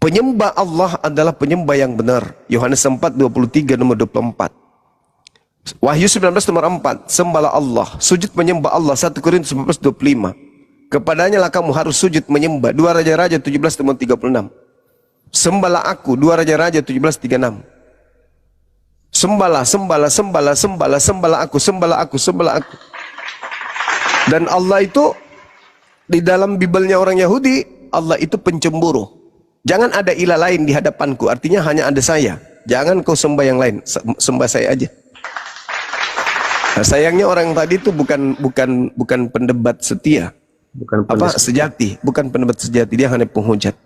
Penyembah Allah adalah penyembah yang benar. Yohanes 4:23 nomor 24. Wahyu 19 nomor 4, sembahlah Allah. Sujud menyembah Allah. 1 Korintus 19:25. Kepadanya lah kamu harus sujud menyembah. 2 Raja-Raja 17 nomor 36. Sembahlah aku. 2 Raja-Raja 17:36. Sembahlah aku. Dan Allah itu di dalam Bibelnya orang Yahudi, Allah itu pencemburu. Jangan ada ilah lain di hadapanku. Artinya hanya ada saya. Jangan kau sembah yang lain. Sembah saya aja. Nah, sayangnya orang tadi itu bukan pendebat setia. Bukan Apa sejati, bukan pendebat sejati, dia hanya penghujat.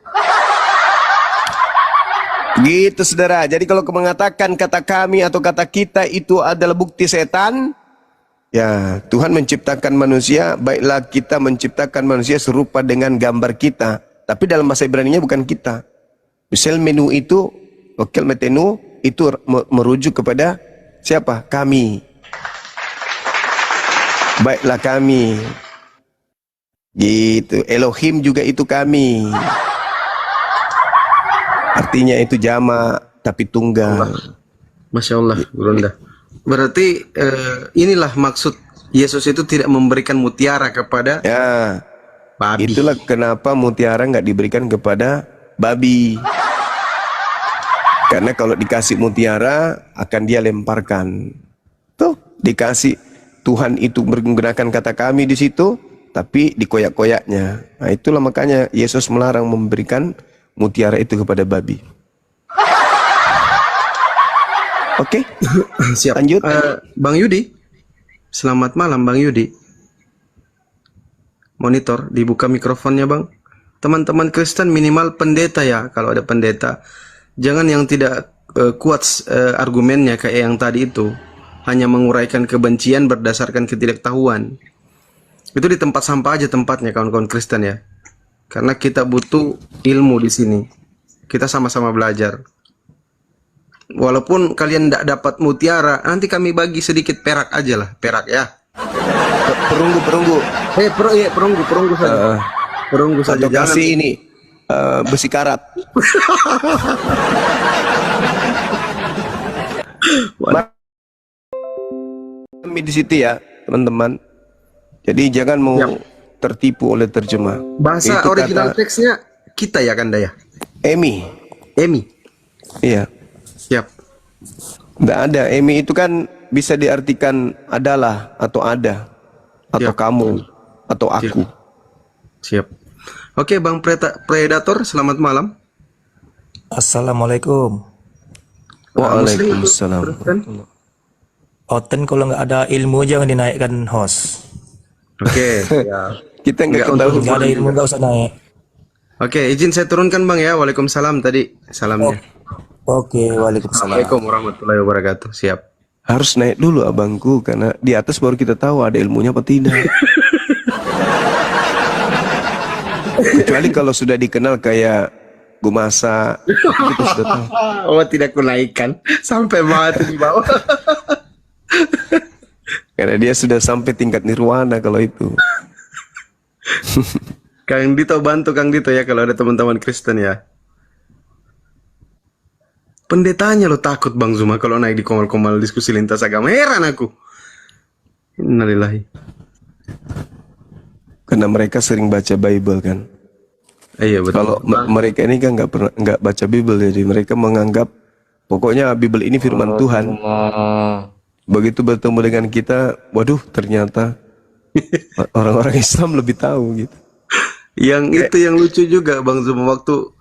Gitu saudara. Jadi kalau kau mengatakan kata kami atau kata kita itu adalah bukti setan, ya Tuhan menciptakan manusia, baiklah kita menciptakan manusia serupa dengan gambar kita. Tapi dalam bahasa Ibrani-nya bukan kita. Misal menu itu, wakil metenu itu merujuk kepada siapa? Kami. Baiklah kami. Gitu. Elohim juga itu kami. Artinya itu jamak tapi tunggal. Masya Allah, Gurunda. Berarti inilah maksud Yesus itu tidak memberikan mutiara kepada Ya. babi. Itulah kenapa mutiara nggak diberikan kepada babi. Karena kalau dikasih mutiara akan dia lemparkan. Tuh, dikasih Tuhan itu menggunakan kata kami di situ, tapi dikoyak-koyaknya. Nah, itulah makanya Yesus melarang memberikan mutiara itu kepada babi. Oke, Siap. lanjut. Bang Yudi, selamat malam Bang Yudi. Monitor, dibuka mikrofonnya Bang. Teman-teman Kristen minimal pendeta ya, kalau ada pendeta. Jangan yang tidak kuat argumennya kayak yang tadi itu. Hanya menguraikan kebencian berdasarkan ketidaktahuan. Itu di tempat sampah aja tempatnya kawan-kawan Kristen ya. Karena kita butuh ilmu di sini. Kita sama-sama belajar. Walaupun kalian tidak dapat mutiara, nanti kami bagi sedikit perak aja lah, perak ya. Perunggu. Perunggu saja. Perunggu saja. Atau kasih ini besi karat. Kami di situ ya, teman-teman. Jadi jangan mau tertipu oleh terjemah. Bahasa Itu original kata teksnya kita ya Kanda ya. Emi. Iya. Siap. Tidak ada. Emi itu kan bisa diartikan adalah atau ada atau Siap. kamu atau aku. Siap. Oke Bang Predator, selamat malam. Assalamualaikum. Waalaikumsalam. Oten kalau nggak ada ilmu jangan dinaikkan host. Oke. Ya. Kita nggak Nggak tahu. Nggak ada ilmu nggak usah naik. Oke, izin saya turunkan Bang ya. Waalaikumsalam tadi salamnya. Oke, waalaikumsalam. Assalamualaikum warahmatullahi wabarakatuh. Siap. Harus naik dulu abangku karena di atas baru kita tahu ada ilmunya apa tidak. Kecuali kalau sudah dikenal kayak Gumasa, kita sudah tahu. Oh, tidak kunaikkan sampai mati di bawah. Karena dia sudah sampai tingkat nirwana kalau itu. Kang Dito bantu Kang Dito ya kalau ada teman-teman Kristen ya. Pendetanya lo takut Bang Zuma kalau naik di komal-komal diskusi lintas agama. Heran aku. Innalillahi. Karena mereka sering baca Bible kan. Iya betul. Kalau mereka ini kan nggak baca Bible, jadi mereka menganggap pokoknya Bible ini firman Tuhan. Begitu bertemu dengan kita, waduh ternyata orang-orang Islam lebih tahu gitu. Yang itu yang lucu juga Bang Zuma waktu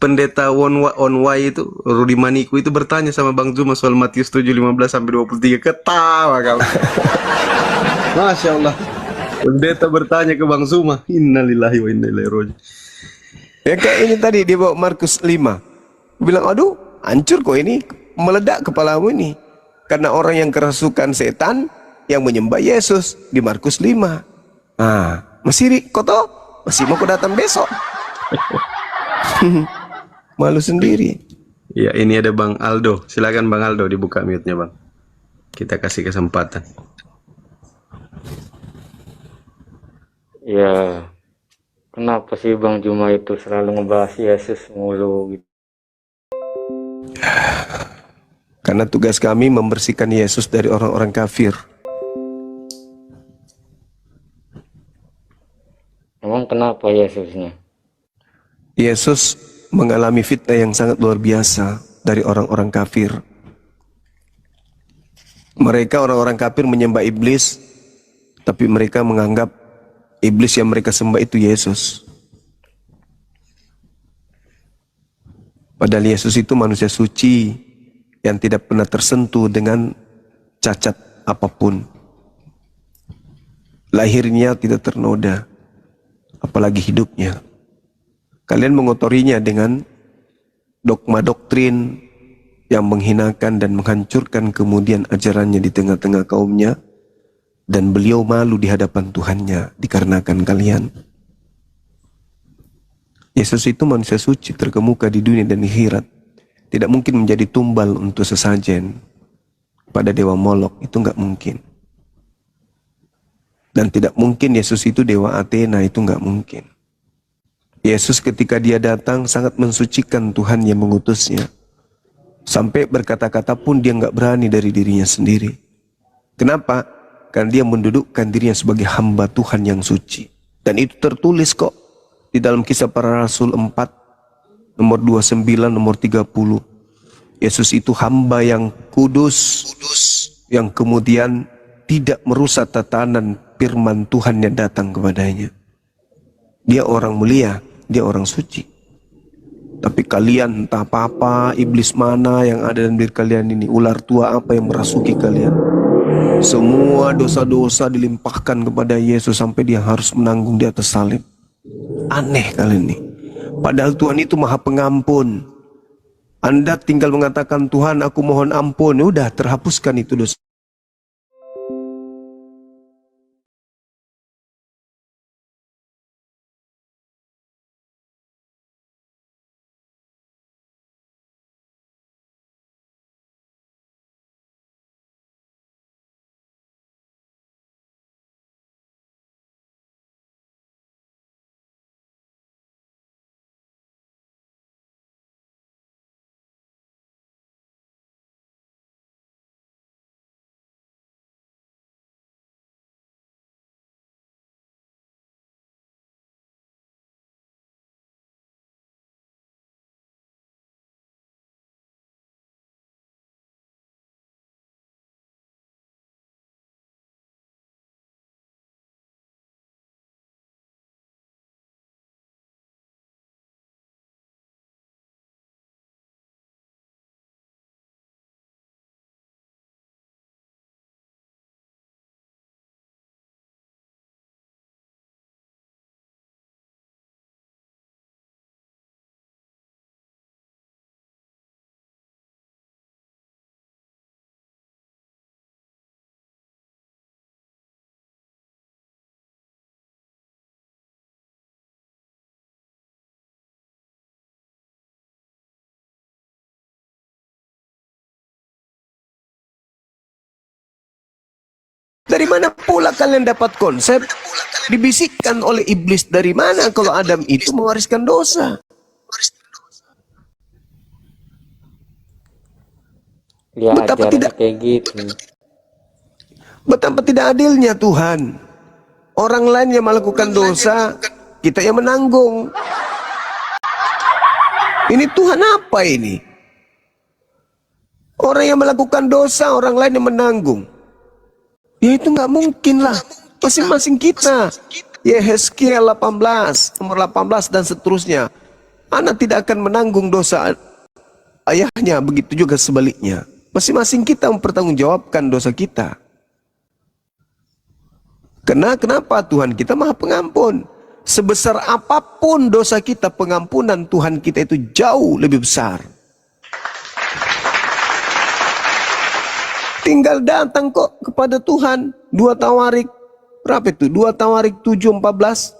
pendeta on Y itu Rudi Maniku itu bertanya sama Bang Zuma soal Matius 7:15 sampai 23, ketawa kamu. Masya Allah. Pendeta bertanya ke Bang Zuma, innalillahi wa inna ilaihi raji'un. Ya kayak ini tadi dia bawa Markus 5. Bilang, aduh hancur kok ini, meledak kepalamu ini. Karena orang yang kerasukan setan yang menyembah Yesus di Markus 5. Nah, masih koto, masih mau datang besok. Malu sendiri. Ya ini ada Bang Aldo, silakan Bang Aldo dibuka mute-nya Bang. Kita kasih kesempatan. Ya, kenapa sih Bang Juma itu selalu ngebahas Yesus mulu gitu? Karena tugas kami membersihkan Yesus dari orang-orang kafir. Emang kenapa Yesusnya? Yesus mengalami fitnah yang sangat luar biasa dari orang-orang kafir. Mereka orang-orang kafir menyembah iblis, tapi mereka menganggap iblis yang mereka sembah itu Yesus. Padahal Yesus itu manusia suci yang tidak pernah tersentuh dengan cacat apapun. Lahirnya tidak ternoda, apalagi hidupnya. Kalian mengotorinya dengan dogma doktrin yang menghinakan dan menghancurkan kemudian ajarannya di tengah-tengah kaumnya, dan beliau malu di hadapan Tuhannya dikarenakan kalian. Yesus itu manusia suci terkemuka di dunia dan di akhirat. Tidak mungkin menjadi tumbal untuk sesajen pada dewa Molok, itu nggak mungkin. Dan tidak mungkin Yesus itu dewa Athena, itu nggak mungkin. Yesus ketika dia datang sangat mensucikan Tuhan yang mengutusnya. Sampai berkata-kata pun dia nggak berani dari dirinya sendiri. Kenapa? Karena dia mendudukkan dirinya sebagai hamba Tuhan yang suci. Dan itu tertulis kok di dalam Kisah Para Rasul 4, nomor 29, nomor 30. Yesus itu hamba yang kudus, yang kemudian tidak merusak tatanan firman Tuhan yang datang kepadanya. Dia orang mulia, dia orang suci. Tapi kalian entah apa-apa, iblis mana yang ada dalam diri kalian ini, ular tua apa yang merasuki kalian. Semua dosa-dosa dilimpahkan kepada Yesus sampai dia harus menanggung di atas salib. Aneh kalian nih. Padahal Tuhan itu maha pengampun. Anda tinggal mengatakan, Tuhan aku mohon ampun, udah terhapuskan itu dosa. Dari mana pula kalian dapat konsep dibisikkan oleh iblis? Dari mana kalau Adam itu mewariskan dosa? Ya Betapa ajaran tidak kayak gitu. Betapa tidak adilnya Tuhan. Orang lain yang melakukan dosa, kita yang menanggung. Ini Tuhan apa ini? Orang yang melakukan dosa, orang lain yang menanggung. Ya itu nggak mungkin lah. Masing-masing kita. Yehezkiel 18, nomor 18 dan seterusnya. Anak tidak akan menanggung dosa ayahnya, begitu juga sebaliknya. Masing-masing kita mempertanggungjawabkan dosa kita. Kenapa? Tuhan kita maha pengampun. Sebesar apapun dosa kita, pengampunan Tuhan kita itu jauh lebih besar. Tinggal datang kok kepada Tuhan. 2 Tawarik, berapa itu? 2 Tawarik 7:14.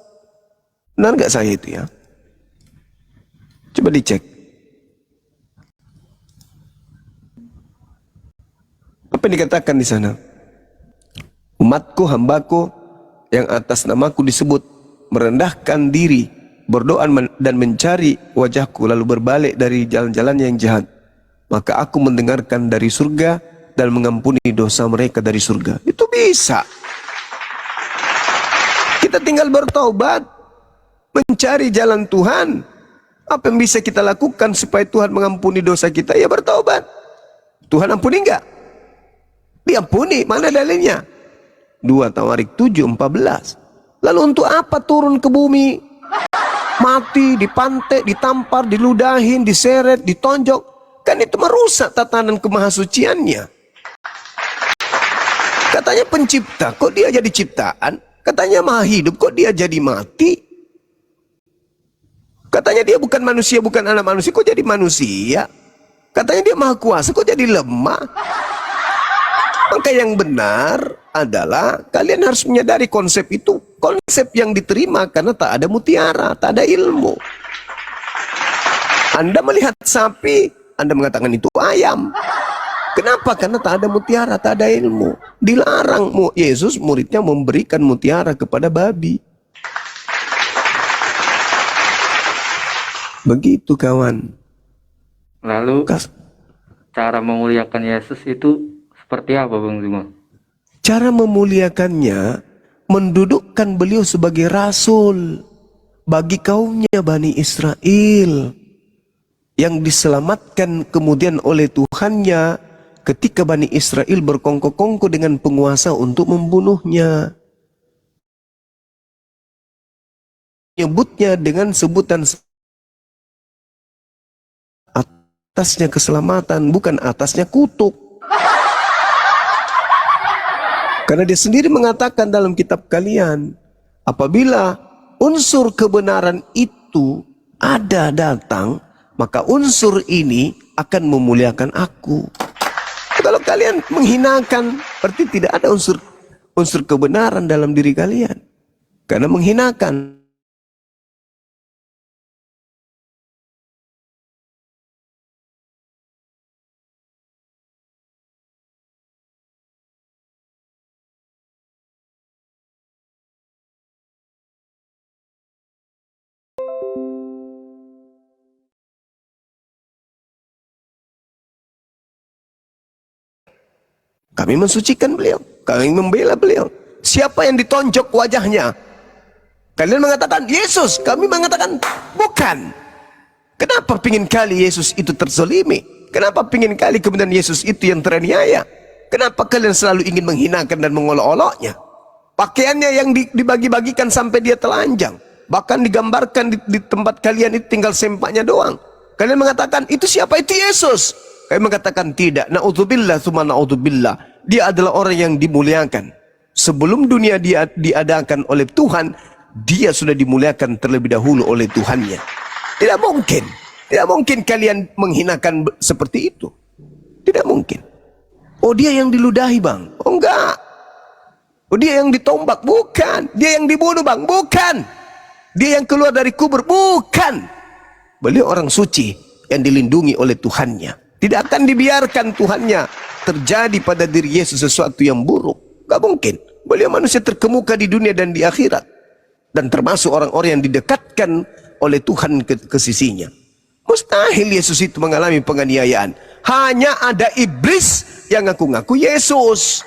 Benar nggak saya itu ya? Coba dicek. Apa yang dikatakan di sana? Umatku, hambaku yang atas namaku disebut, merendahkan diri, berdoa dan mencari wajahku, lalu berbalik dari jalan-jalannya yang jahat. Maka aku mendengarkan dari surga dan mengampuni dosa mereka dari surga. Itu bisa. Kita tinggal bertobat, mencari jalan Tuhan. Apa yang bisa kita lakukan supaya Tuhan mengampuni dosa kita? Ya bertobat. Tuhan ampuni enggak? Diampuni. Mana dalilnya? 2 Tawarik 7:14. Lalu untuk apa turun ke bumi? mati, dipantek, ditampar, diludahin, diseret, ditonjok. Kan itu merusak tatanan kemahasuciannya. Katanya pencipta, kok dia jadi ciptaan? Katanya maha hidup, kok dia jadi mati? Katanya dia bukan manusia, bukan anak manusia, kok jadi manusia? Katanya dia maha kuasa, kok jadi lemah? Maka yang benar adalah kalian harus menyadari konsep itu. Konsep yang diterima karena tak ada mutiara, tak ada ilmu. Anda melihat sapi, Anda mengatakan itu ayam. Kenapa? Karena tak ada mutiara, tak ada ilmu. Dilarang Yesus muridnya memberikan mutiara kepada babi. Begitu kawan. Lalu cara memuliakan Yesus itu seperti apa Bang Zuma? Cara memuliakannya, mendudukkan beliau sebagai rasul bagi kaumnya Bani Israel yang diselamatkan kemudian oleh Tuhannya ketika Bani Israel berkongkol-kongkol dengan penguasa untuk membunuhnya. Menyebutnya dengan sebutan atasnya keselamatan, bukan atasnya kutuk. Karena dia sendiri mengatakan dalam kitab kalian, apabila unsur kebenaran itu ada datang, maka unsur ini akan memuliakan aku. Kalau kalian menghinakan, berarti tidak ada unsur kebenaran dalam diri kalian. Karena menghinakan. Kami mensucikan beliau, kami membela beliau. Siapa yang ditonjok wajahnya? Kalian mengatakan Yesus, kami mengatakan bukan. Kenapa pingin kali Yesus itu terzolimi? Kenapa pingin kali kemudian Yesus itu yang teraniaya? Kenapa kalian selalu ingin menghinakan dan mengolok-oloknya? Pakaiannya yang dibagi-bagikan sampai dia telanjang. Bahkan digambarkan di tempat kalian itu tinggal sempaknya doang. Kalian mengatakan itu siapa? Itu Yesus. Kami mengatakan tidak. Na'udzubillah tsumma na'udzubillah. Dia adalah orang yang dimuliakan. Sebelum dunia dia diadakan oleh Tuhan, dia sudah dimuliakan terlebih dahulu oleh Tuhannya. Tidak mungkin. Tidak mungkin kalian menghinakan seperti itu. Tidak mungkin. Oh, dia yang diludahi bang? Oh enggak. Oh, dia yang ditombak? Bukan. Dia yang dibunuh bang? Bukan. Dia yang keluar dari kubur? Bukan. Beliau orang suci yang dilindungi oleh Tuhannya. Tidak akan dibiarkan Tuhannya terjadi pada diri Yesus sesuatu yang buruk. Gak mungkin. Beliau manusia terkemuka di dunia dan di akhirat. Dan termasuk orang-orang yang didekatkan oleh Tuhan ke sisinya. Mustahil Yesus itu mengalami penganiayaan. Hanya ada iblis yang ngaku-ngaku Yesus.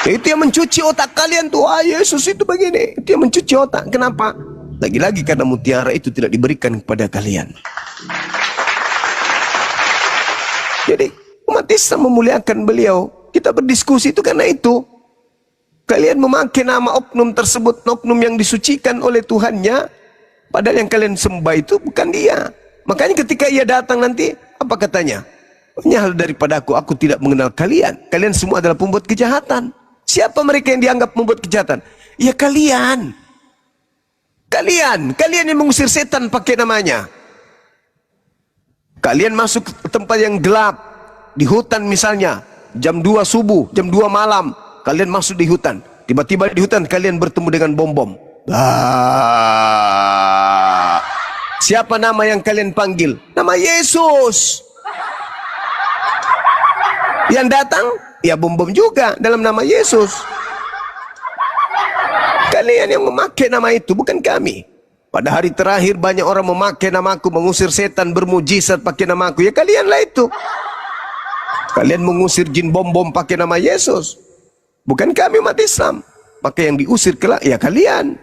Itu yang mencuci otak kalian tuh. Ah, Yesus itu begini. Itu yang mencuci otak. Kenapa? Lagi-lagi karena mutiara itu tidak diberikan kepada kalian. Jadi umat Islam memuliakan beliau. Kita berdiskusi itu karena itu. Kalian memakai nama oknum tersebut, oknum yang disucikan oleh Tuhannya. Padahal yang kalian sembah itu bukan dia. Makanya ketika ia datang nanti, apa katanya? Hal daripada aku tidak mengenal kalian. Kalian semua adalah pembuat kejahatan. Siapa mereka yang dianggap membuat kejahatan? Ya kalian. Kalian yang mengusir setan pakai namanya. Kalian masuk ke tempat yang gelap, di hutan misalnya, jam 2 subuh, jam 2 malam, kalian masuk di hutan. Tiba-tiba di hutan kalian bertemu dengan bom-bom. Siapa nama yang kalian panggil? Nama Yesus. Yang datang, ya bom-bom juga dalam nama Yesus. Kalian yang memakai nama itu, bukan kami. Pada hari terakhir banyak orang memakai namaku, mengusir setan, bermujizat pakai namaku. Ya kalianlah itu. Kalian mengusir jin bom-bom pakai nama Yesus. Bukan kami umat Islam. Maka yang diusir kelak ya kalian.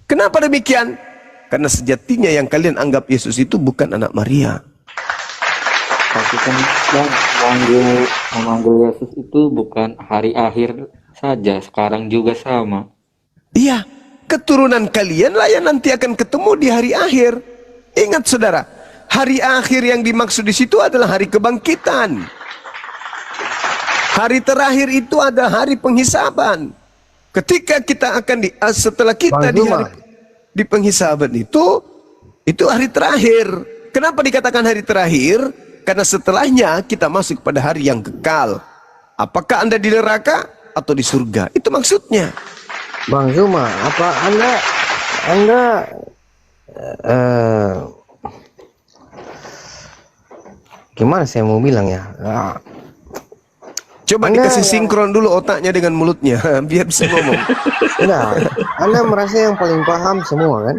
Kenapa demikian? Karena sejatinya yang kalian anggap Yesus itu bukan anak Maria. Tapi kan Islam memanggil Yesus itu bukan hari akhir saja, sekarang juga sama. Iya, keturunan kalian lah yang nanti akan ketemu di hari akhir. Ingat saudara, hari akhir yang dimaksud di situ adalah hari kebangkitan. Hari terakhir itu adalah hari penghisaban. Ketika kita akan setelah kita di penghisaban itu hari terakhir. Kenapa dikatakan hari terakhir? Karena setelahnya kita masuk kepada hari yang kekal. Apakah Anda di neraka atau di surga? Itu maksudnya. Bang Zuma, apa Anda gimana saya mau bilang ya? Coba dikasih sinkron dulu otaknya dengan mulutnya biar bisa ngomong. Enggak, Anda merasa yang paling paham semua kan?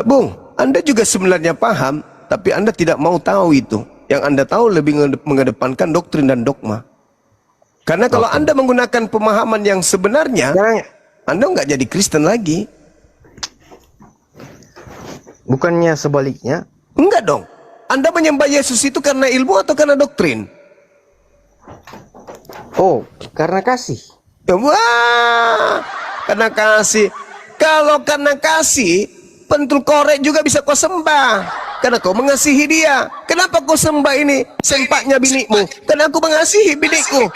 Bung, Anda juga sebenarnya paham, tapi Anda tidak mau tahu itu. Yang Anda tahu lebih mengedepankan doktrin dan dogma. Karena kalau Anda menggunakan pemahaman yang sebenarnya, Anda nggak jadi Kristen lagi. Bukannya sebaliknya? Enggak dong. Anda menyembah Yesus itu karena ilmu atau karena doktrin? Oh, karena kasih. Wah, karena kasih. Kalau karena kasih, pentul korek juga bisa kau sembah. Karena kau mengasihi dia. Kenapa kau sembah ini sempaknya binikmu? Karena aku mengasihi binikku.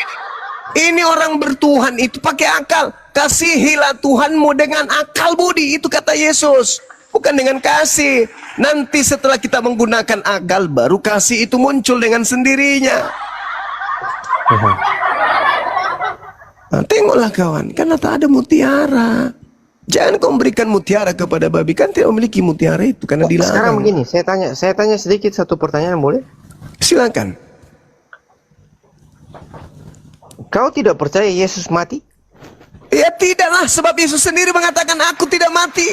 Ini orang bertuhan itu pakai akal. Kasihilah Tuhanmu dengan akal budi. Itu kata Yesus. Bukan dengan kasih. Nanti setelah kita menggunakan akal, baru kasih itu muncul dengan sendirinya. Nah, tengoklah kawan, karena tak ada mutiara. Jangan kau memberikan mutiara kepada babi, kan tidak memiliki mutiara itu karena dilarang. Sekarang begini, saya tanya sedikit satu pertanyaan, boleh? Silakan. Kau tidak percaya Yesus mati? Ya tidaklah, sebab Yesus sendiri mengatakan aku tidak mati.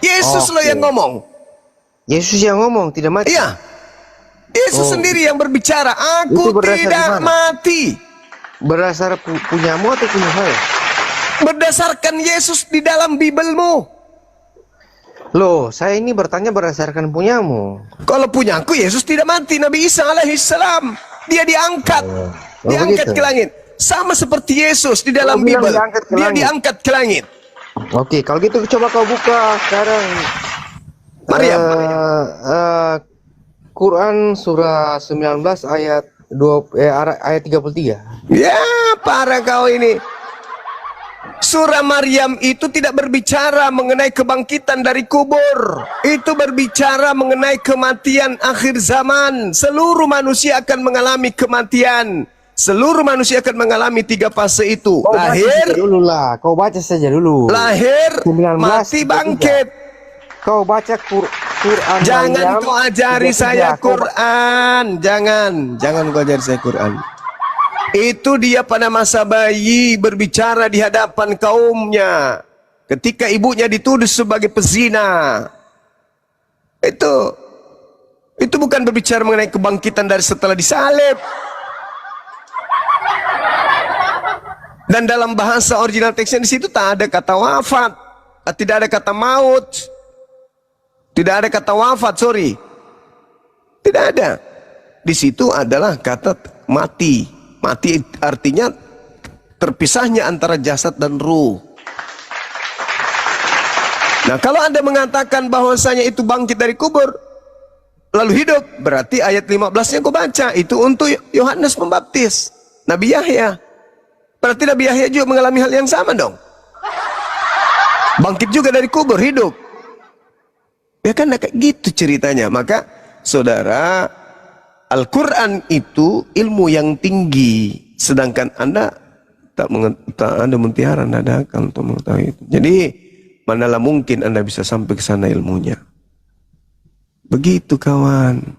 Yesus loh yang ngomong. Yesus yang ngomong tidak mati? Iya. Yesus sendiri yang berbicara, aku tidak mati. Berdasar punyamu atau punya saya? Berdasarkan Yesus di dalam Bibelmu. Loh, saya ini bertanya berdasarkan punyamu. Kalau punyaku, Yesus tidak mati. Nabi Isa alaihissalam, dia diangkat. Diangkat ke langit. Sama seperti Yesus di dalam Bibel. Dia diangkat ke langit. Oke, kalau gitu coba kau buka sekarang. Maryam. Quran surah 19 ayat 33. Ya, parah kau ini. Surah Maryam itu tidak berbicara mengenai kebangkitan dari kubur. Itu berbicara mengenai kematian akhir zaman. Seluruh manusia akan mengalami kematian. Seluruh manusia akan mengalami 3 fase itu. Lahir dulu lah. Kau baca saja dulu. Lahir, mati, bangkit. Kau baca Quran. Jangan kau ajari saya Quran. Jangan kau ajari saya Quran. Itu dia pada masa bayi berbicara di hadapan kaumnya. Ketika ibunya dituduh sebagai pezina. Itu bukan berbicara mengenai kebangkitan dari setelah disalib. Dan dalam bahasa original teksnya di situ tak ada kata wafat, tidak ada kata maut, tidak ada kata wafat, sorry, tidak ada. Di situ adalah kata mati. Mati artinya terpisahnya antara jasad dan ruh. Nah, kalau Anda mengatakan bahwasanya itu bangkit dari kubur lalu hidup, berarti ayat 15-nya kau baca itu untuk Yohanes Pembaptis, Nabi Yahya. Berarti Nabi Yahya juga mengalami hal yang sama dong. Bangkit juga dari kubur, hidup. Ya kan kayak gitu ceritanya. Maka saudara, Al-Quran itu ilmu yang tinggi. Sedangkan Anda tak ada mutiara, tidak ada akal untuk mengetahui itu. Jadi manalah mungkin Anda bisa sampai ke sana ilmunya. Begitu kawan.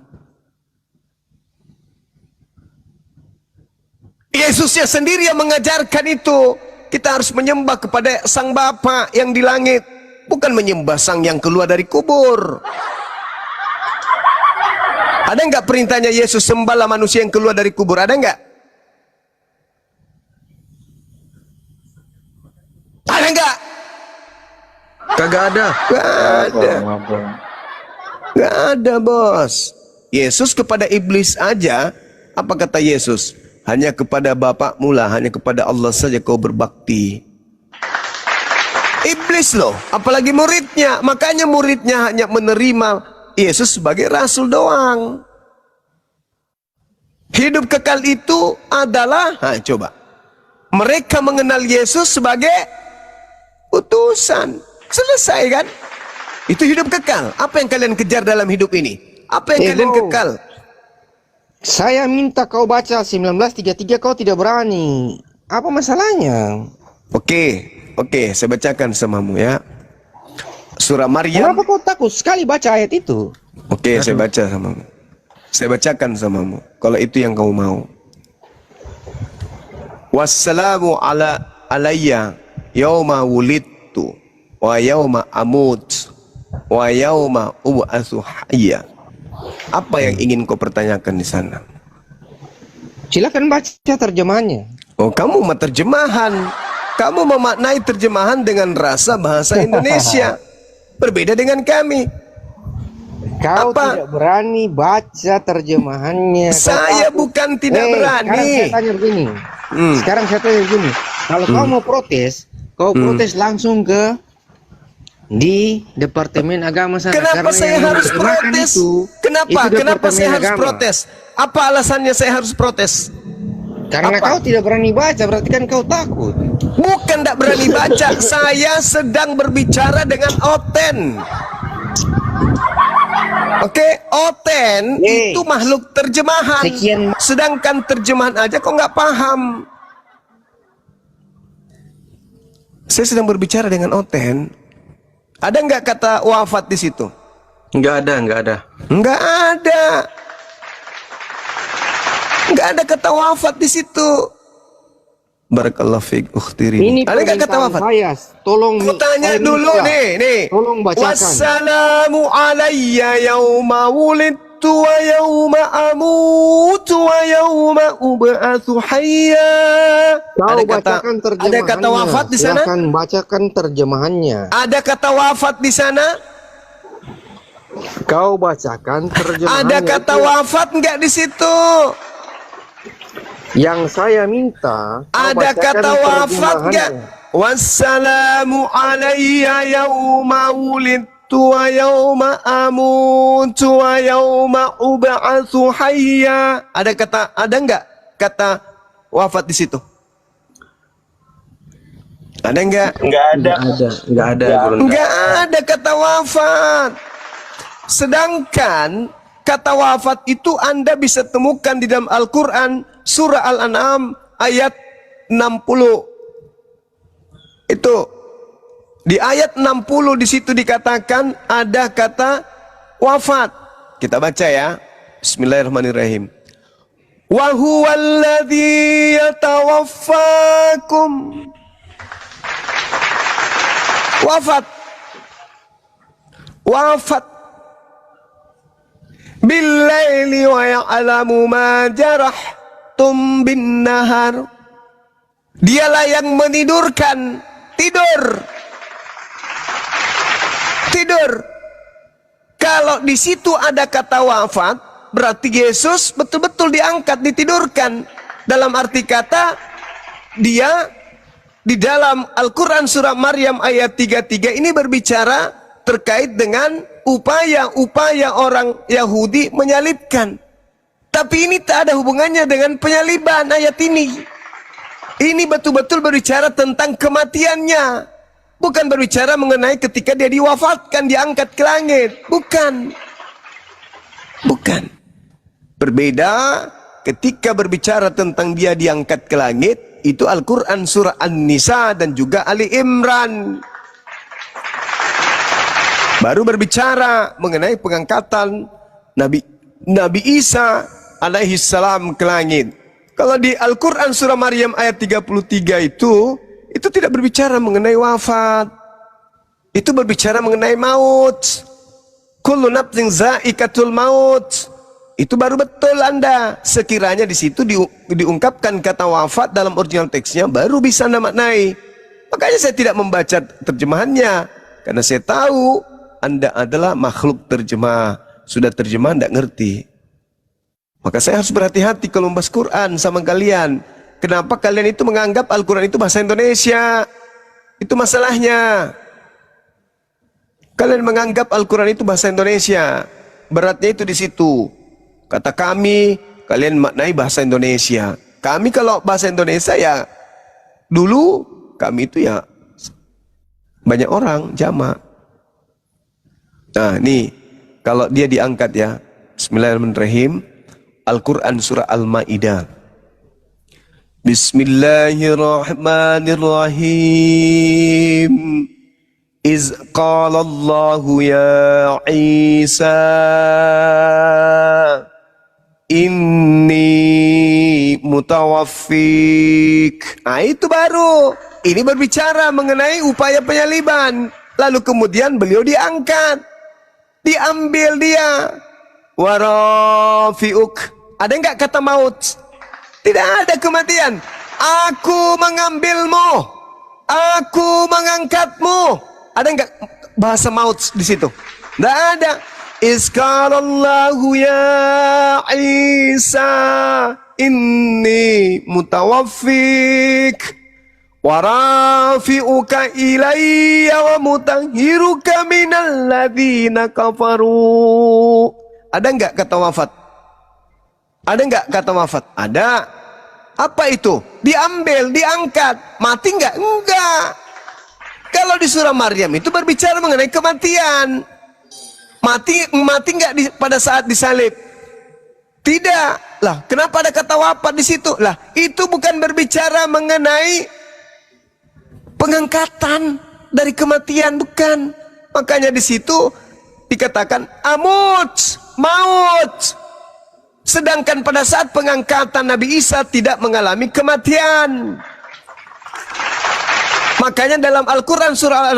Yesusnya sendiri yang mengajarkan itu. Kita harus menyembah kepada Sang Bapa yang di langit, bukan menyembah Sang yang keluar dari kubur. Ada nggak perintahnya Yesus sembahlah manusia yang keluar dari kubur? Ada nggak? Ada nggak? Kagak ada. Gak ada. Gak ada, bos. Yesus kepada iblis aja, apa kata Yesus? Hanya kepada Bapakmu lah, hanya kepada Allah saja kau berbakti. Iblis loh, apalagi muridnya. Makanya muridnya hanya menerima Yesus sebagai rasul doang. Hidup kekal itu adalah, coba, mereka mengenal Yesus sebagai utusan. Selesai kan? Itu hidup kekal. Apa yang kalian kejar dalam hidup ini? Apa yang kalian kekal? Saya minta kau baca 19:33, kau tidak berani. Apa masalahnya? Oke, saya bacakan samamu ya. Surah Maryam. Kenapa kau takut sekali baca ayat itu? Oke, saya baca samamu. Saya bacakan samamu. Kalau itu yang kamu mau. Wassalamu alayya yauma wulidtu wa yauma amut wa yauma ub'atsu hayya. Apa yang ingin kau pertanyakan di sana? Silakan baca terjemahannya. Oh, kamu mah terjemahan. Kamu memaknai terjemahan dengan rasa bahasa Indonesia. Berbeda dengan kami. Kau Apa? tidak berani baca terjemahannya. Saya bukan tidak berani. Sekarang saya tanya begini. Sekarang saya tanya begini. Kalau kau mau protes, kau protes langsung ke di Departemen Agama sana. Kenapa Karena saya yang harus menerjemahkan protes? itu Kenapa Departemen saya harus Agama. protes? Apa alasannya saya harus protes? Karena Apa? kau tidak berani baca, berarti kan kau takut. Bukan tidak berani baca. Saya sedang berbicara dengan Oten. Oke, Oten itu makhluk terjemahan. Sedangkan terjemahan aja kok nggak paham. Saya sedang berbicara dengan Oten. Ada nggak kata wafat di situ? Nggak ada. Nggak ada. Nggak ada kata wafat di situ. Barakallahu fiik ukhtiri. Ini Ada nggak kata wafat? saya. Tolong Aku tanya saya dulu minta. nih. Tolong bacakan. Wassalamu alayya yauma wulidtu wa yauma amutu wa yauma ub'atsu hayya. Kau bacakan terjemahannya. Ada kata wafat di sana? Silakan bacakan terjemahannya. Ada kata wafat di sana? Kau bacakan terjemahannya. Ada kata wafat enggak di situ? Yang saya minta, kau Ada bacakan kata wafat enggak? terjemahannya. Wassalamu alayya yauma wulidtu wa yauma amutu wa yauma ub'atsu hayya. Ada enggak kata wafat di situ? Ada enggak? Nggak ada. Guru. Enggak ada kata wafat. Sedangkan kata wafat itu Anda bisa temukan di dalam Al-Quran surah Al-An'am ayat 60. Itu di ayat 60 di situ dikatakan ada kata wafat. Kita baca ya. Bismillahirrahmanirrahim. Wa huwallazi yatawaffakum. Wafat billaili wa ya'lamu ma jarahtum bin nahar. Dialah yang menidurkan. Tidur. Kalau di situ ada kata wafat, berarti Yesus betul-betul diangkat, ditidurkan. Dalam arti kata, dia di dalam Al-Quran surah Maryam ayat 33 ini berbicara terkait dengan upaya-upaya orang Yahudi menyalibkan. Tapi ini tak ada hubungannya dengan penyaliban ayat ini. Ini betul-betul berbicara tentang kematiannya. Bukan berbicara mengenai ketika dia diwafatkan, diangkat ke langit. Bukan. Berbeda ketika berbicara tentang dia diangkat ke langit, itu Al-Quran surah An-Nisa dan juga Ali Imran. Baru berbicara mengenai pengangkatan Nabi Isa alaihi salam ke langit. Kalau di Al-Quran surah Maryam ayat 33 itu tidak berbicara mengenai wafat. Itu berbicara mengenai maut. Kullu nafsin za'iqatul maut. Itu baru betul Anda. Sekiranya di situ diungkapkan kata wafat dalam original teksnya, baru bisa Anda maknai. Makanya saya tidak membaca terjemahannya. Karena saya tahu Anda adalah makhluk terjemah. Sudah terjemah tidak ngerti. Maka saya harus berhati-hati kalau membahas Quran sama kalian. Kenapa kalian itu menganggap Al-Quran itu bahasa Indonesia? Itu masalahnya. Kalian menganggap Al-Quran itu bahasa Indonesia. Beratnya itu di situ. Kata kami, kalian maknai bahasa Indonesia. Kami kalau bahasa Indonesia ya, dulu kami itu ya banyak orang jamak. Nah nih, kalau dia diangkat ya, Bismillahirrahmanirrahim, Al-Quran surah Al-Ma'idah. Bismillahirrahmanirrahim. Iz qala Allahu ya Isa inni mutawaffik. Nah itu baru. Ini berbicara mengenai upaya penyaliban. Lalu kemudian beliau diangkat. Diambil dia. Warafi'uk. Ada enggak kata maut? Tidak ada kematian. Aku mengambilmu. Aku mengangkatmu. Ada enggak bahasa maut di situ? Tidak ada. Isqalallahu ya Isa inni mutawaffik wa rafi'uka ilayya wa mutahhiruka minal ladzina kafaru. Ada enggak kata wafat? Ada enggak kata wafat? Ada. Apa itu? Diambil, diangkat. Mati enggak? Enggak. Kalau di surah Maryam itu berbicara mengenai kematian. Mati enggak pada saat disalib? Tidak. Lah, kenapa ada kata wafat di situ? Lah, itu bukan berbicara mengenai pengangkatan dari kematian, bukan. Makanya di situ dikatakan amut, maut. Sedangkan pada saat pengangkatan Nabi Isa tidak mengalami kematian. Makanya dalam Al-Quran surah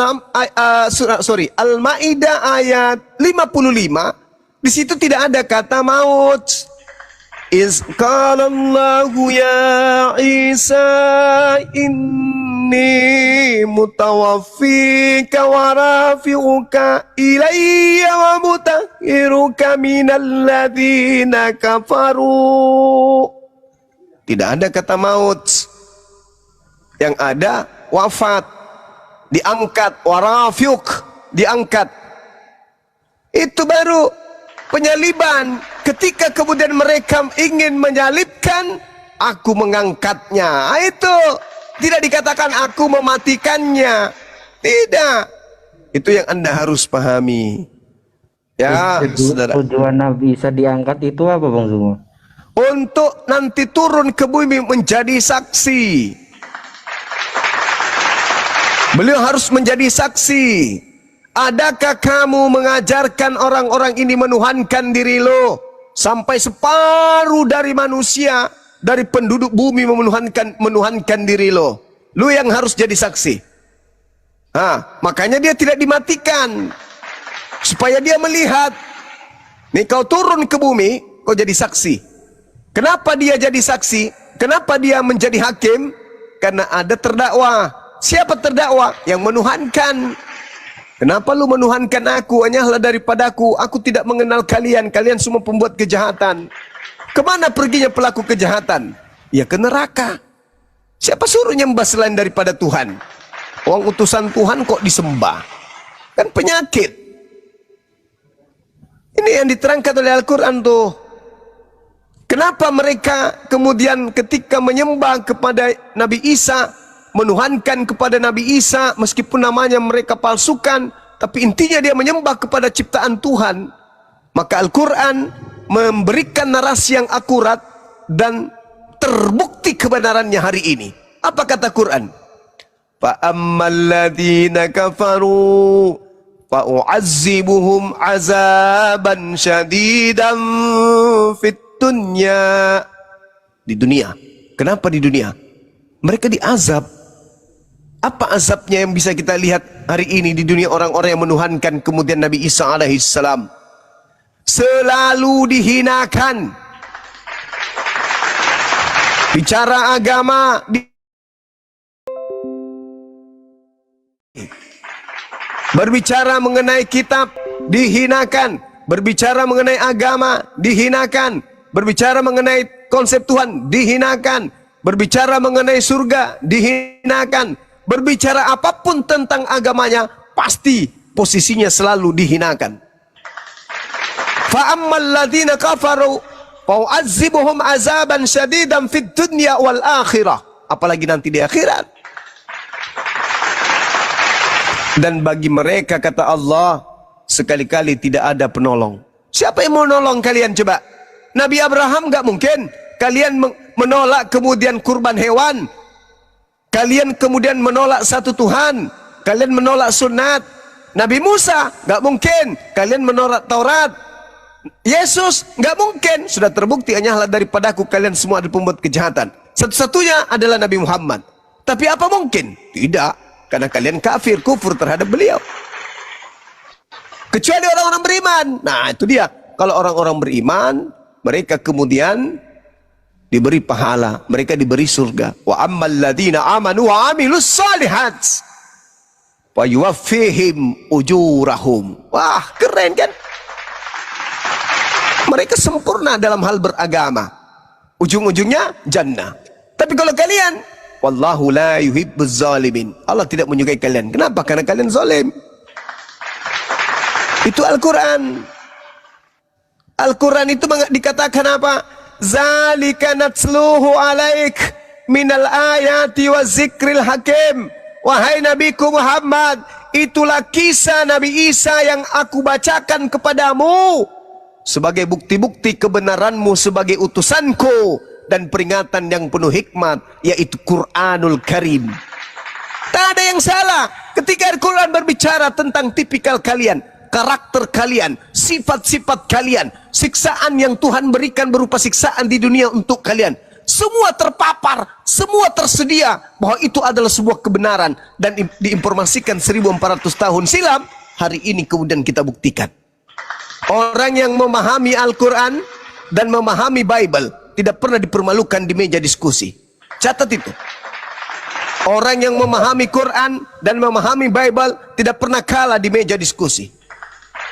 Al-Ma'idah ayat 55, di situ tidak ada kata maut. Iz qala Allahu ya Isa inni mutawaffika wa rafi'uka ilayya wa mutahhiruka minal ladzina kafaru. Tidak ada kata maut. Yang ada wafat, diangkat, warafiuk, diangkat. Itu baru penyaliban. Ketika kemudian mereka ingin menyalibkan, aku mengangkatnya. Itu tidak dikatakan aku mematikannya. Tidak. Itu yang Anda harus pahami. Ya, saudara. Tujuan Nabi Isa diangkat itu apa, Bang Zuma? Untuk nanti turun ke bumi menjadi saksi. Beliau harus menjadi saksi. Adakah kamu mengajarkan orang-orang ini menuhankan diri lo? Sampai separuh dari manusia, dari penduduk bumi menuhankan diri lo. Lu yang harus jadi saksi. Makanya dia tidak dimatikan. Supaya dia melihat. Nih kau turun ke bumi, kau jadi saksi. Kenapa dia jadi saksi? Kenapa dia menjadi hakim? Karena ada terdakwa. Siapa terdakwa? Yang menuhankan. Kenapa lu menuhankan aku? Hanyalah daripadaku. Aku tidak mengenal kalian. Kalian semua pembuat kejahatan. Kemana perginya pelaku kejahatan? Ya ke neraka. Siapa suruh nyembah selain daripada Tuhan? Orang utusan Tuhan kok disembah? Kan penyakit. Ini yang diterangkan oleh Al-Quran tuh. Kenapa mereka kemudian ketika menyembah kepada Nabi Isa, menuhankan kepada Nabi Isa, meskipun namanya mereka palsukan, tapi intinya dia menyembah kepada ciptaan Tuhan. Maka Al-Quran memberikan narasi yang akurat dan terbukti kebenarannya hari ini. Apa kata Quran? فَأَمَّا الَّذِينَ كَفَرُوا فَأُعَذِّبُهُمْ عَذَابًا شَدِيدًا فِي الدُّنْيَا. Di dunia. Kenapa di dunia? Mereka diazab. Apa azabnya yang bisa kita lihat hari ini di dunia orang-orang yang menuhankan kemudian Nabi Isa alaihissalam? Selalu dihinakan. Bicara agama, berbicara mengenai kitab, dihinakan. Berbicara mengenai agama, dihinakan. Berbicara mengenai konsep Tuhan, dihinakan. Berbicara mengenai surga, dihinakan. berbicara apapun tentang agamanya, pasti posisinya selalu dihinakan. Fa ammal ladzina kafaru fa'u'adzibuhum azaban syadidan fid dunya wal akhirah. Apalagi nanti di akhirat. Dan bagi mereka, kata Allah, sekali-kali tidak ada penolong. Siapa yang mau nolong kalian coba? Nabi Abraham gak mungkin. Kalian menolak kemudian kurban hewan. Kalian kemudian menolak satu Tuhan. Kalian menolak sunat. Nabi Musa gak mungkin. Kalian menolak Taurat. Yesus gak mungkin. Sudah terbukti hanyalah daripadaku kalian semua ada pembuat kejahatan. Satu-satunya adalah Nabi Muhammad. Tapi apa mungkin? Tidak. Karena kalian kafir, kufur terhadap beliau. Kecuali orang-orang beriman. Nah itu dia. Kalau orang-orang beriman, mereka kemudian diberi pahala. Mereka diberi surga. Wa ammal ladzina amanu wa amilus salihat wa yuwaffihim ujurahum. Wah keren kan? Mereka sempurna dalam hal beragama. Ujung-ujungnya jannah. Tapi kalau kalian, wallahu la yuhibbuz zalimin. Allah tidak menyukai kalian. Kenapa? Karena kalian zalim. Itu Al-Quran. Al-Quran itu dikatakan apa? Zalika natsluhu alaik minal ayati wa zikril hakim. Wahai Nabiku Muhammad, itulah kisah Nabi Isa yang aku bacakan kepadamu sebagai bukti-bukti kebenaranmu sebagai utusanku dan peringatan yang penuh hikmat, yaitu Quranul Karim. Tak ada yang salah ketika Al-Quran berbicara tentang tipikal kalian, karakter kalian, sifat-sifat kalian, siksaan yang Tuhan berikan berupa siksaan di dunia untuk kalian. Semua terpapar, semua tersedia bahwa itu adalah sebuah kebenaran dan diinformasikan 1400 tahun silam. Hari ini kemudian kita buktikan. Orang yang memahami Al-Quran dan memahami Bible tidak pernah dipermalukan di meja diskusi. Catat itu. Orang yang memahami Quran dan memahami Bible tidak pernah kalah di meja diskusi.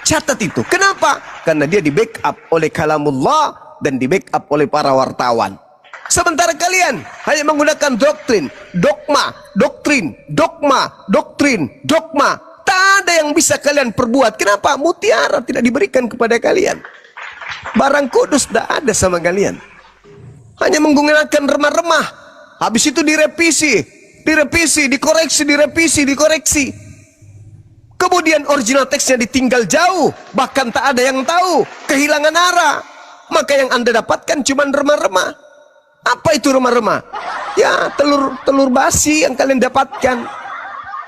Catat itu. Kenapa? Karena dia di backup oleh kalamullah dan di backup oleh para wartawan. Sementara kalian hanya menggunakan doktrin, dogma, dogma. Tak ada yang bisa kalian perbuat. Kenapa? Mutiara tidak diberikan kepada kalian. Barang kudus tidak ada sama kalian. Hanya menggunakan remah-remah. Habis itu direvisi, dikoreksi. Kemudian original teksnya ditinggal jauh, bahkan tak ada yang tahu, kehilangan arah. Maka yang Anda dapatkan cuma remah-remah. Apa itu remah-remah? Ya, telur basi yang kalian dapatkan.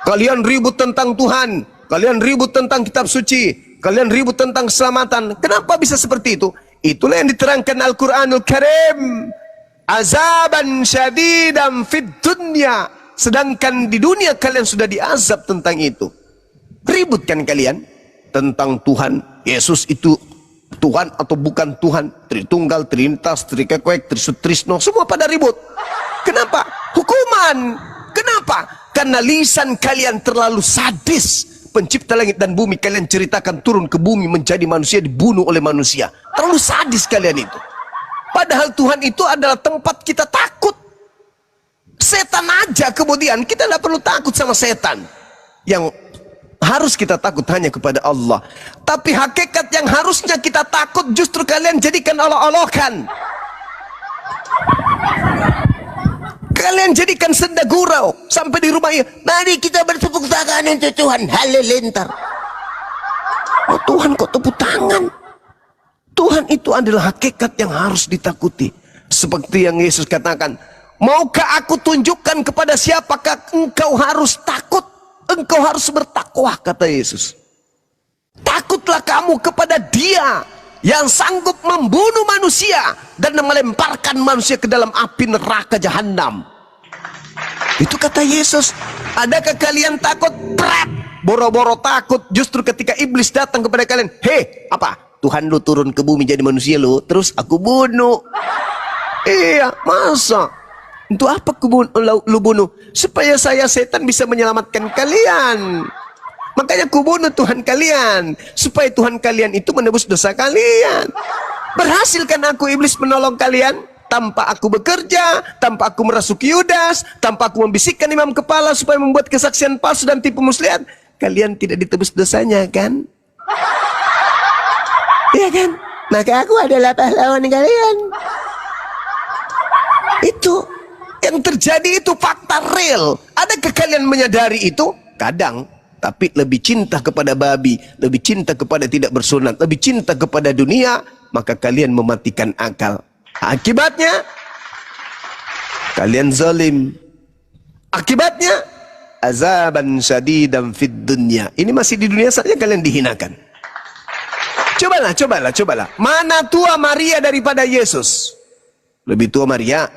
Kalian ribut tentang Tuhan, kalian ribut tentang kitab suci, kalian ribut tentang keselamatan. Kenapa bisa seperti itu? Itulah yang diterangkan Al-Quranul Karim. Azaban syadidan fid dunya. Sedangkan di dunia kalian sudah diazab tentang itu. Ributkan kalian tentang Tuhan. Yesus itu Tuhan atau bukan Tuhan. Tritunggal, Trinitas, Trikekwek, Trisutrisno. Semua pada ribut. Kenapa? Hukuman. Kenapa? Karena lisan kalian terlalu sadis. Pencipta langit dan bumi kalian ceritakan turun ke bumi menjadi manusia, dibunuh oleh manusia. Terlalu sadis kalian itu. Padahal Tuhan itu adalah tempat kita takut. Setan aja kemudian kita tidak perlu takut sama setan. Yang harus kita takut hanya kepada Allah. Tapi hakikat yang harusnya kita takut justru kalian jadikan olok-olokan. Kalian jadikan senda gurau. Sampai di rumah, mari kita bertepuk tangan untuk Tuhan. Halilintar. Oh Tuhan kok tepuk tangan? Tuhan itu adalah hakikat yang harus ditakuti. Seperti yang Yesus katakan, maukah aku tunjukkan kepada siapakah engkau harus takut? Engkau harus bertakwa, kata Yesus. Takutlah kamu kepada Dia yang sanggup membunuh manusia dan melemparkan manusia ke dalam api neraka jahanam. Itu kata Yesus. Adakah kalian takut? Prat! Boro-boro takut justru ketika iblis datang kepada kalian. Hei, apa? Tuhan lu turun ke bumi jadi manusia lu, terus aku bunuh. Iya, masa? Untuk apa lu bunuh? Supaya saya setan bisa menyelamatkan kalian. Makanya ku bunuh Tuhan kalian, supaya Tuhan kalian itu menebus dosa kalian. Berhasilkan aku iblis menolong kalian? tanpa aku bekerja, tanpa aku merasuki Yudas, tanpa aku membisikkan imam kepala supaya membuat kesaksian palsu dan tipu muslihat, kalian tidak ditebus dosanya kan? Iya kan? Maka aku adalah pahlawan kalian. Itu yang terjadi, itu fakta real. Adakah kalian menyadari itu? Kadang. Tapi lebih cinta kepada babi, lebih cinta kepada tidak bersunat, lebih cinta kepada dunia, maka kalian mematikan akal. Akibatnya kalian zalim. Akibatnya azaban syadidan fid dunya. Ini masih di dunia saja kalian dihinakan. Cobalah. Mana tua Maria daripada Yesus? Lebih tua Maria.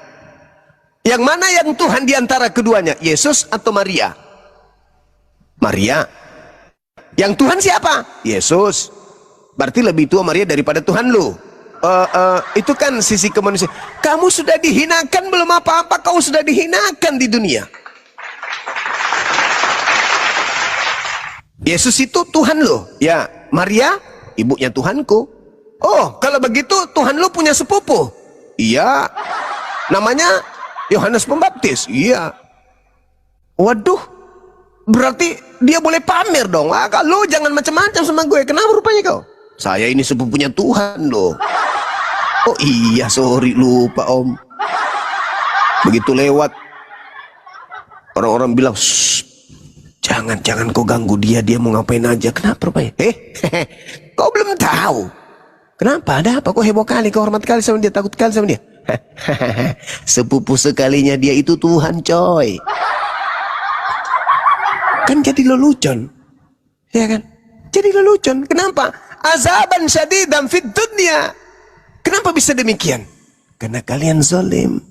Yang mana yang Tuhan di antara keduanya? Yesus atau Maria? Maria. Yang Tuhan siapa? Yesus. Berarti lebih tua Maria daripada Tuhan lu. Itu kan sisi kemanusiaan. Kamu sudah dihinakan, belum apa-apa kau sudah dihinakan di dunia. Yesus itu Tuhan lo. Ya, Maria ibunya Tuhanku. Oh, kalau begitu Tuhan lu punya sepupu? Iya. Namanya Yohanes Pembaptis. Iya. Waduh. Berarti dia boleh pamer dong. Kalau jangan macam-macam sama gue. Kenapa rupanya kau? Saya ini sepupunya Tuhan loh. Oh iya, sorry, lupa om. Begitu lewat, orang-orang bilang, jangan kau ganggu dia mau ngapain aja. Kenapa rupanya? Kau belum tahu. Kenapa? Ada apa? Kau heboh kali, kau hormat kali sama dia, takut kali sama dia. Sepupu sekalinya dia itu Tuhan, coy. Kan jadi lelucon, ya kan? Jadi lelucon. Kenapa? Azaban syadidan fid dunya. Kenapa bisa demikian? Karena kalian zalim.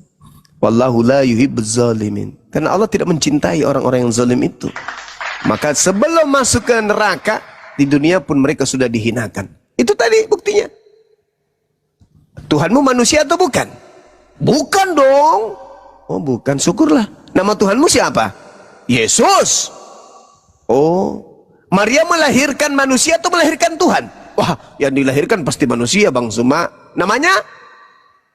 Wallahu la yuhibbuz zalimin. Karena Allah tidak mencintai orang-orang yang zalim itu. Maka sebelum masuk ke neraka, di dunia pun mereka sudah dihinakan. Itu tadi buktinya. Tuhanmu manusia atau bukan? Bukan dong. Oh bukan, syukurlah. Nama Tuhanmu siapa? Yesus. Oh, Maria melahirkan manusia atau melahirkan Tuhan? Wah, yang dilahirkan pasti manusia, Bang Suma. Namanya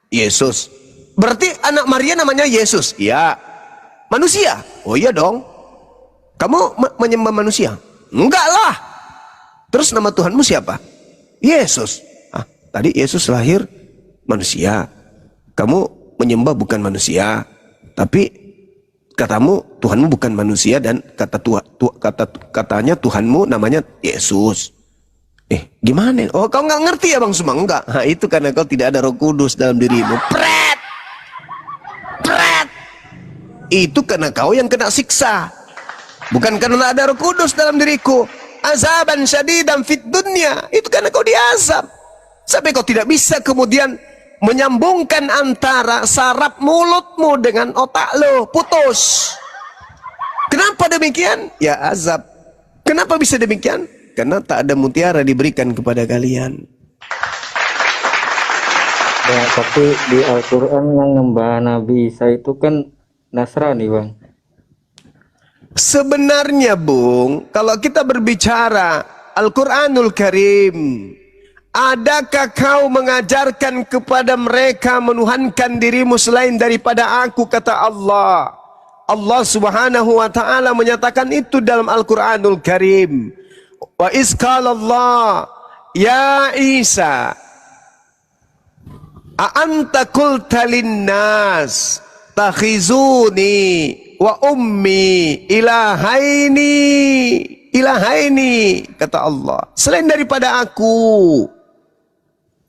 Yesus. Berarti anak Maria namanya Yesus? Ya. Manusia? Oh iya dong. Kamu menyembah manusia? Enggak lah. Terus nama Tuhanmu siapa? Yesus. Tadi Yesus lahir manusia. Kamu menyembah bukan manusia, tapi katamu Tuhanmu bukan manusia, dan katanya Tuhanmu namanya Yesus. Gimana? Oh, kau nggak ngerti ya Bang Sumang? Enggak. Itu karena kau tidak ada Roh Kudus dalam dirimu. Pret. Itu karena kau yang kena siksa. Bukan karena ada Roh Kudus dalam diriku. Azaban syadidan fid dunya. Itu karena kau diazab. Sampai kau tidak bisa kemudian menyambungkan antara saraf mulutmu dengan otak lo, putus. Kenapa demikian? Ya azab. Kenapa bisa demikian? Karena tak ada mutiara diberikan kepada kalian. Ya, tapi di Al-Quran yang nyembah Nabi Isa itu kan Nasrani, Bang. Sebenarnya Bung, kalau kita berbicara Al-Quranul Karim, adakah kau mengajarkan kepada mereka menuhankan dirimu selain daripada aku, kata Allah. Allah subhanahu wa ta'ala menyatakan itu dalam Al-Quranul Karim. Wa izqalallah ya Isa a'anta qulta linnas takhizuni wa ummi ilahaini, kata Allah, selain daripada aku,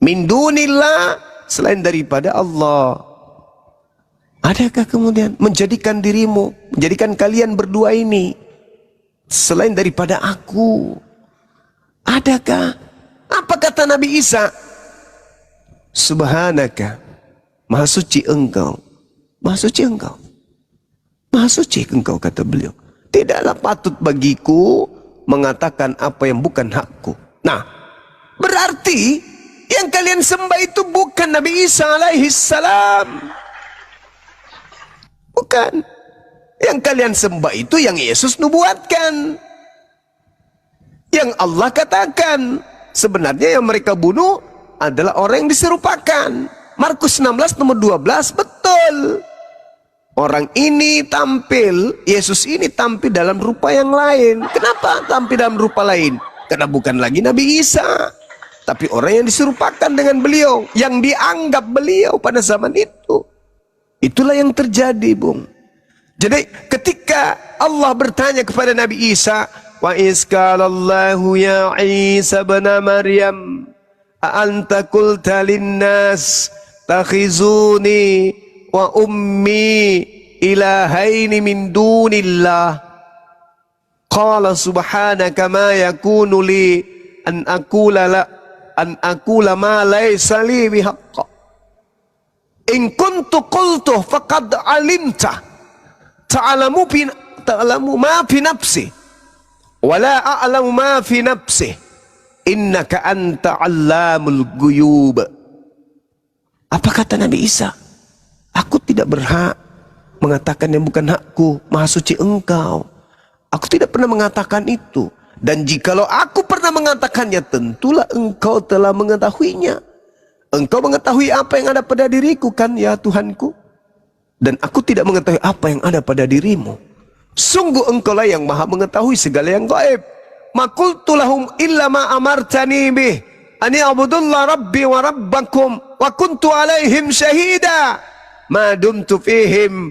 min dunillah, selain daripada Allah. Adakah kemudian menjadikan dirimu, menjadikan kalian berdua ini selain daripada aku? Adakah? Apa kata Nabi Isa? Subhanaka, maha suci engkau, maha suci engkau, maha suci engkau, kata beliau. Tidaklah patut bagiku mengatakan apa yang bukan hakku. Nah, berarti yang kalian sembah itu bukan Nabi Isa alaihi salam. Bukan. Yang kalian sembah itu yang Yesus nubuatkan, yang Allah katakan. Sebenarnya yang mereka bunuh adalah orang yang diserupakan. Markus 16 nomor 12, betul. Orang ini tampil, Yesus ini tampil dalam rupa yang lain. Kenapa tampil dalam rupa lain? Karena bukan lagi Nabi Isa, tapi orang yang diserupakan dengan beliau, yang dianggap beliau pada zaman itu. Itulah yang terjadi, Bung. Jadi ketika Allah bertanya kepada Nabi Isa, wa iskalallahu ya Isa bin Maryam, a'anta qulta linnas takhizuni wa ummi ilahaini min dunillah. Qala subhanaka ma yakunu li an aqula ma laysa li bihaqq. In kuntu qultu faqad alimta ta'lamu ma fi nafsi wa la a'lamu ma fi nafsi innaka anta 'allamul ghuyub. Apa kata Nabi Isa? Aku tidak berhak mengatakan yang bukan hakku, Maha Suci Engkau. Aku tidak pernah mengatakan itu. Dan jikalau aku pernah mengatakannya, tentulah Engkau telah mengetahuinya. Engkau mengetahui apa yang ada pada diriku kan ya Tuhanku. Dan aku tidak mengetahui apa yang ada pada dirimu. Sungguh Engkau lah yang Maha mengetahui segala yang gaib. Ma qultu lahum illa ma amartani bih ani abudullah rabbi wa rabbakum wa kuntu alaihim syahida ma dumtu fihim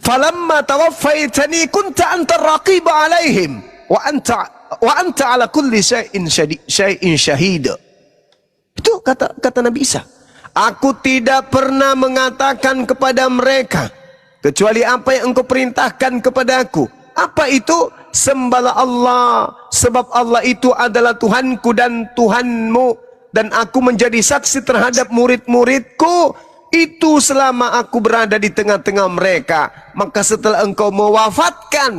falamma tawaffaitani kunta anta raqiba alaihim wa anta ala kulli syai'in syahid. Itu kata Nabi Isa. Aku tidak pernah mengatakan kepada mereka kecuali apa yang engkau perintahkan kepadaku. Apa itu? Sembahlah Allah, sebab Allah itu adalah Tuhanku dan Tuhanmu, dan aku menjadi saksi terhadap murid-muridku itu selama aku berada di tengah-tengah mereka. Maka setelah engkau mewafatkan,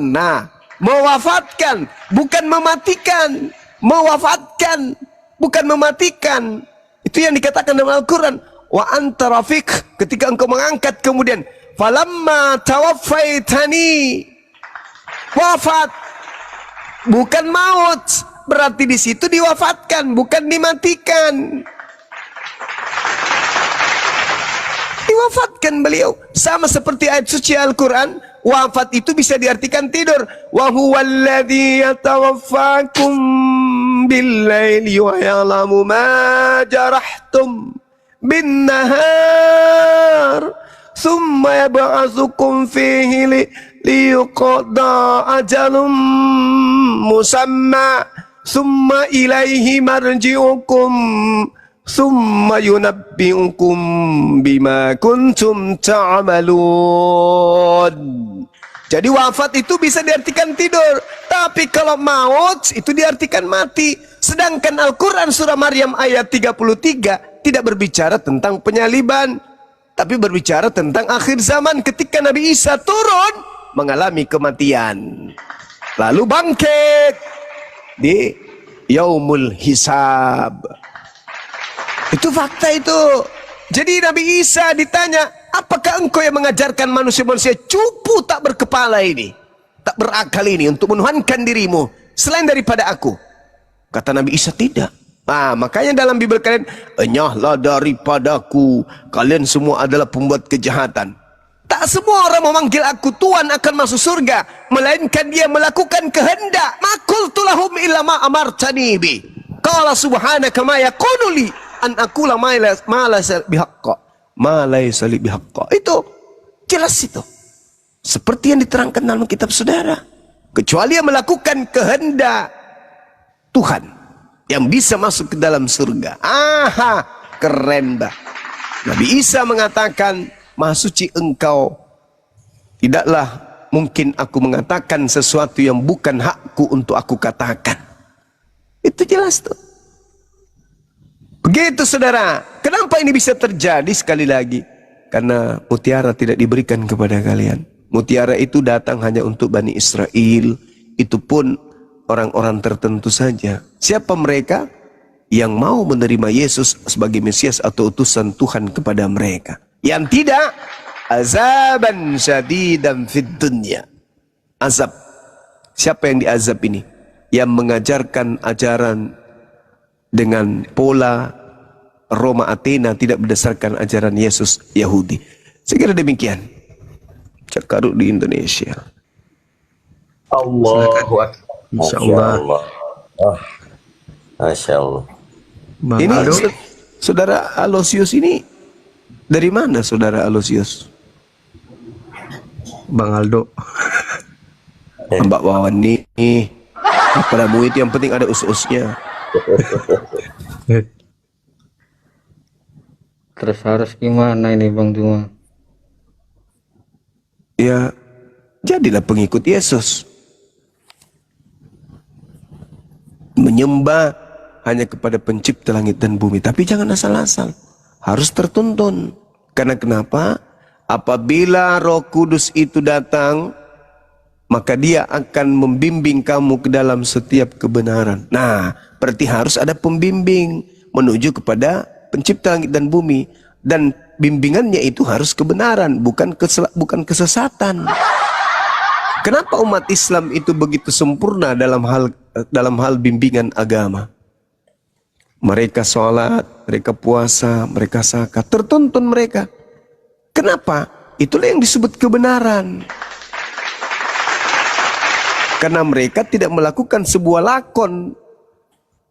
mewafatkan bukan mematikan, mewafatkan bukan mematikan. Itu yang dikatakan dalam Al-Quran. Wa anta rafiq, ketika engkau mengangkat kemudian falamma tawaffaitani, wafat bukan maut, berarti di situ diwafatkan bukan dimatikan. Diwafatkan beliau, sama seperti ayat suci Al-Quran. Wafat itu bisa diartikan tidur. Wa huwallazi yatawaffakum bil-laili wa ya'lamu ma jarahtum bin-nahar thumma yab'atsukum fihi liyuqda ajalum musamma thumma ilaihi marji'ukum thumma yunabbi'ukum bima kuntum ta'malun. Jadi wafat itu bisa diartikan tidur, tapi kalau maut itu diartikan mati. Sedangkan Al-Quran surah Maryam ayat 33 tidak berbicara tentang penyaliban, tapi berbicara tentang akhir zaman ketika Nabi Isa turun mengalami kematian, lalu bangkit di yaumul hisab. Itu fakta itu. Jadi Nabi Isa ditanya, apakah engkau yang mengajarkan manusia-manusia cupu tak berkepala ini, tak berakal ini untuk menuhankan dirimu selain daripada aku? Kata Nabi Isa, tidak. Makanya dalam Bible kalian, enyahlah daripadaku, kalian semua adalah pembuat kejahatan. Tak semua orang memanggil aku Tuhan akan masuk surga, melainkan dia melakukan kehendak. Makul tulahum illa ma amartani bi. Qala subhanaka ma yakunu li an aqula ma laysa bihaqq. Itu jelas itu. Seperti yang diterangkan dalam kitab saudara. Kecuali yang melakukan kehendak Tuhan yang bisa masuk ke dalam surga. Keren bah. Nabi Isa mengatakan, Maha Suci Engkau, tidaklah mungkin aku mengatakan sesuatu yang bukan hakku untuk aku katakan. Itu jelas tuh. Begitu saudara. Kenapa ini bisa terjadi? Sekali lagi, karena mutiara tidak diberikan kepada kalian. Mutiara itu datang hanya untuk Bani Israel. Itu pun orang-orang tertentu saja. Siapa mereka? Yang mau menerima Yesus sebagai Mesias atau utusan Tuhan kepada mereka. Yang tidak, azaban syadidan fid dunya. Azab. Siapa yang diazab ini? Yang mengajarkan ajaran dengan pola Roma Athena, tidak berdasarkan ajaran Yesus Yahudi. Saya kira demikian. Cakaru di Indonesia. Allahu Akbar. Insya Allah. Masya Allah. Bang Ini Aldo, saudara Alosius ini dari mana, saudara Alosius? Bang Aldo. Mbak Wawan nih, pada muid yang penting ada us-usnya. Terus harus gimana ini Bang Juma? Ya, jadilah pengikut Yesus. Menyembah hanya kepada pencipta langit dan bumi. Tapi jangan asal-asal. Harus tertuntun. Karena kenapa? Apabila Roh Kudus itu datang, maka dia akan membimbing kamu ke dalam setiap kebenaran. Nah, berarti harus ada pembimbing menuju kepada pencipta langit dan bumi. Dan bimbingannya itu harus kebenaran, bukan kesesatan. Kenapa umat Islam itu begitu sempurna dalam hal bimbingan agama? Mereka sholat, mereka puasa, mereka zakat, tertuntun mereka. Kenapa? Itulah yang disebut kebenaran. Karena mereka tidak melakukan sebuah lakon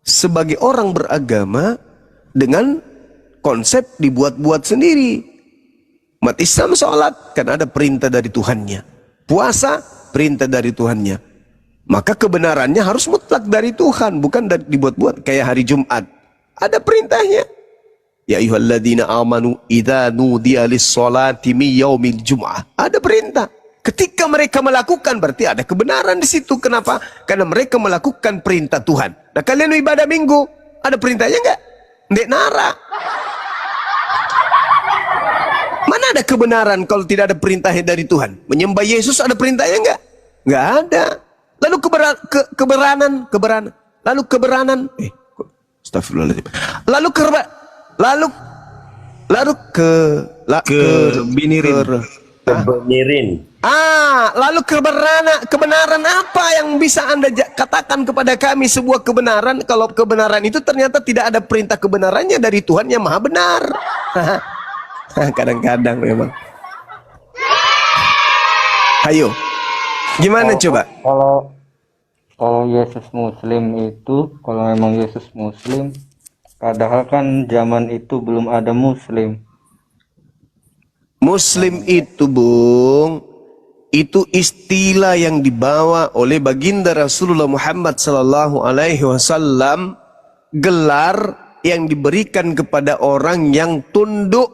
sebagai orang beragama dengan konsep dibuat-buat sendiri. Umat Islam sholat karena ada perintah dari Tuhannya. Puasa, perintah dari Tuhannya. Maka kebenarannya harus mutlak dari Tuhan, bukan dibuat-buat. Kayak hari Jumat, ada perintahnya. Ya ayyuhalladzina amanu idza nudiya lis-sholati min yaumil jum'ah. Ada perintah. Ketika mereka melakukan berarti ada kebenaran di situ. Kenapa? Karena mereka melakukan perintah Tuhan. Nah, kalian ibadah minggu, ada perintahnya enggak? Ndek nara. Mana ada kebenaran kalau tidak ada perintahnya dari Tuhan? Menyembah Yesus ada perintahnya enggak? Enggak ada. Lalu keberanan. Astagfirullahaladzim. Lalu kebenaran apa yang bisa Anda katakan kepada kami sebuah kebenaran kalau kebenaran itu ternyata tidak ada perintah kebenarannya dari Tuhan yang Maha Benar. Kadang-kadang memang. Ayo, gimana coba? Kalau Yesus Muslim itu, kalau memang Yesus Muslim, padahal kan zaman itu belum ada Muslim. Muslim itu, Bung, itu istilah yang dibawa oleh baginda Rasulullah Muhammad sallallahu alaihi wasallam, gelar yang diberikan kepada orang yang tunduk,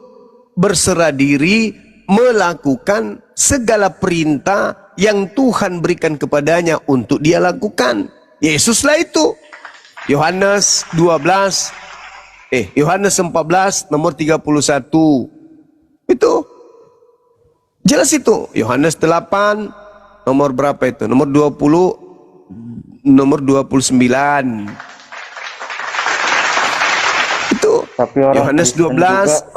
berserah diri, melakukan segala perintah yang Tuhan berikan kepadanya untuk dia lakukan. Yesuslah itu. Yohanes 14 nomor 31. Itu jelas itu. Yohanes 8 nomor berapa itu? Nomor 20, nomor 29. Itu Tapi orang Yohanes Kristen 12 juga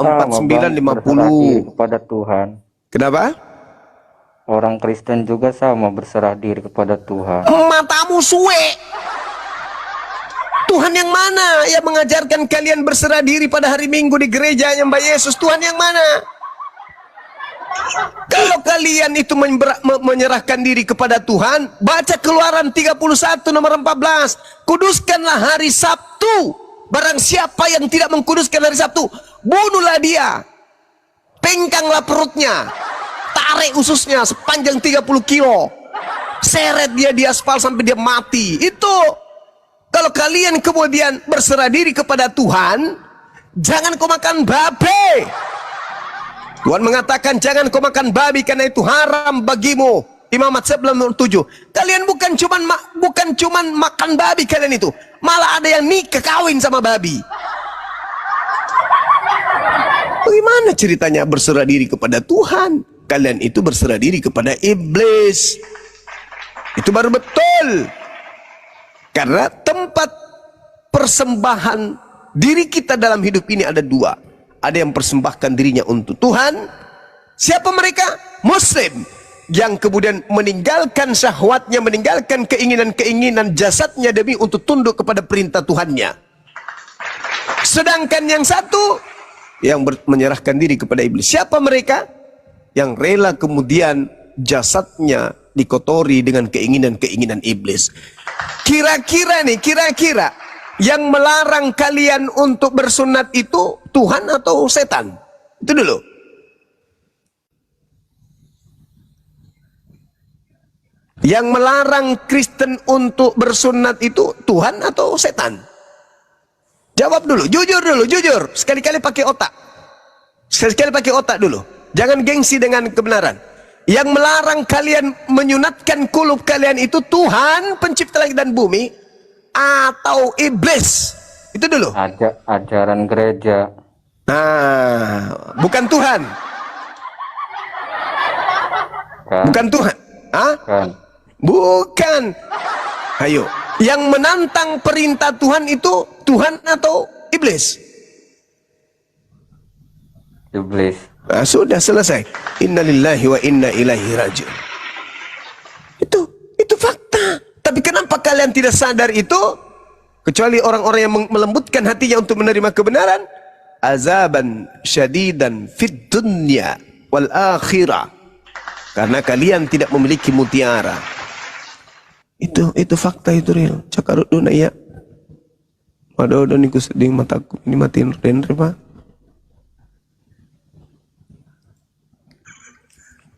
49 sama, Bang, berserah diri 50. kepada Tuhan. Kenapa? Orang Kristen juga sama berserah diri kepada Tuhan. Matamu suwe. Tuhan yang mana yang mengajarkan kalian berserah diri pada hari Minggu di gereja yang Mbak Yesus? Tuhan yang mana? Kalau kalian itu menyerahkan diri kepada Tuhan, baca Keluaran 31 nomor 14. Kuduskanlah hari Sabtu. Barang siapa yang tidak mengkuduskan hari Sabtu, bunuhlah dia. Pengkanglah perutnya. Tarik ususnya sepanjang 30 kilo. Seret dia di aspal sampai dia mati. Itu. Kalau kalian kemudian berserah diri kepada Tuhan, jangan kau makan babi. Tuhan mengatakan jangan kau makan babi karena itu haram bagimu. Imamat 11:7. Kalian bukan cuman makan babi kalian itu, malah ada yang nikah kawin sama babi. Bagaimana ceritanya berserah diri kepada Tuhan? Kalian itu berserah diri kepada iblis. Itu baru betul. Karena tempat persembahan diri kita dalam hidup ini ada dua. Ada yang persembahkan dirinya untuk Tuhan. Siapa mereka? Muslim. Yang kemudian meninggalkan syahwatnya, meninggalkan keinginan-keinginan jasadnya demi untuk tunduk kepada perintah Tuhannya. Sedangkan yang satu yang menyerahkan diri kepada iblis. Siapa mereka? Yang rela kemudian jasadnya dikotori dengan keinginan-keinginan iblis. Kira-kira yang melarang kalian untuk bersunat itu Tuhan atau setan? Itu dulu. Yang melarang Kristen untuk bersunat itu Tuhan atau setan? Jawab dulu, jujur. Sekali-kali pakai otak. Sekali-kali pakai otak dulu. Jangan gengsi dengan kebenaran. Yang melarang kalian menyunatkan kulub kalian itu Tuhan pencipta langit dan bumi atau iblis? Itu dulu. Ajaran gereja. Nah, bukan Tuhan. Bukan Tuhan. Hah? Bukan. Ayo. Yang menantang perintah Tuhan itu Tuhan atau iblis? Iblis. Nah, sudah selesai. Innalillahi wa inna ilaihi raji'un. Itu fakta. Tapi kenapa kalian tidak sadar itu? Kecuali orang-orang yang melembutkan hatinya untuk menerima kebenaran. Azaban syadidan fid dunya wal akhirah. Karena kalian tidak memiliki mutiara. Itu fakta, itu real. Cakarut dona ya. Waduh, niku sedih mataku. Ini matiin render, Pak.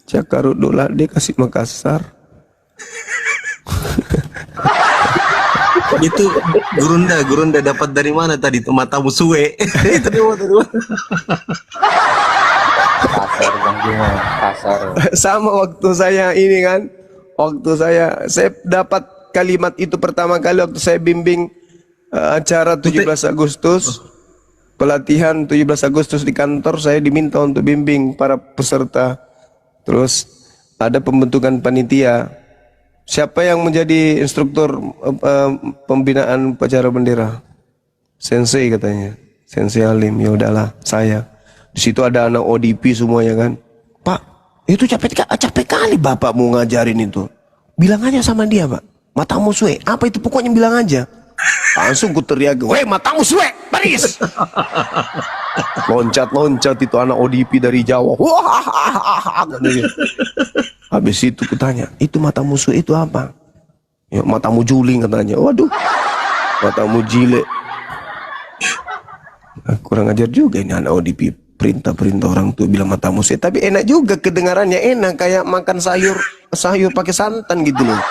Cakarut dola dia kasih Makassar. Itu Gurunda dapat dari mana tadi? Matamu suwe. Itu dari mana? Kasar Bang Juma, kasar. Sama waktu saya ini kan. Waktu saya dapat kalimat itu pertama kali waktu saya bimbing acara 17 Agustus. Pelatihan 17 Agustus di kantor, saya diminta untuk bimbing para peserta. Terus ada pembentukan panitia. Siapa yang menjadi instruktur pembinaan upacara bendera? Sensei katanya. Sensei Alim. Ya udahlah, saya. Di situ ada anak ODP semuanya kan. Pak, itu capek kali Bapak mau ngajarin itu. Bilang aja sama dia, Pak. Matamu suwe. Apa itu, pokoknya bilang aja. Langsung ku teriak, "Weh, matamu suwe, baris!" Loncat itu anak ODP dari Jawa. Wah, habis itu kutanya, "Itu matamu suwe itu apa?" "Ya, matamu juling," katanya. Waduh, matamu jile. Kurang ajar juga ini anak ODP. Perintah orang tuh bilang matamu suwe. Tapi enak juga, kedengarannya enak, kayak makan sayur pakai santan gitu loh.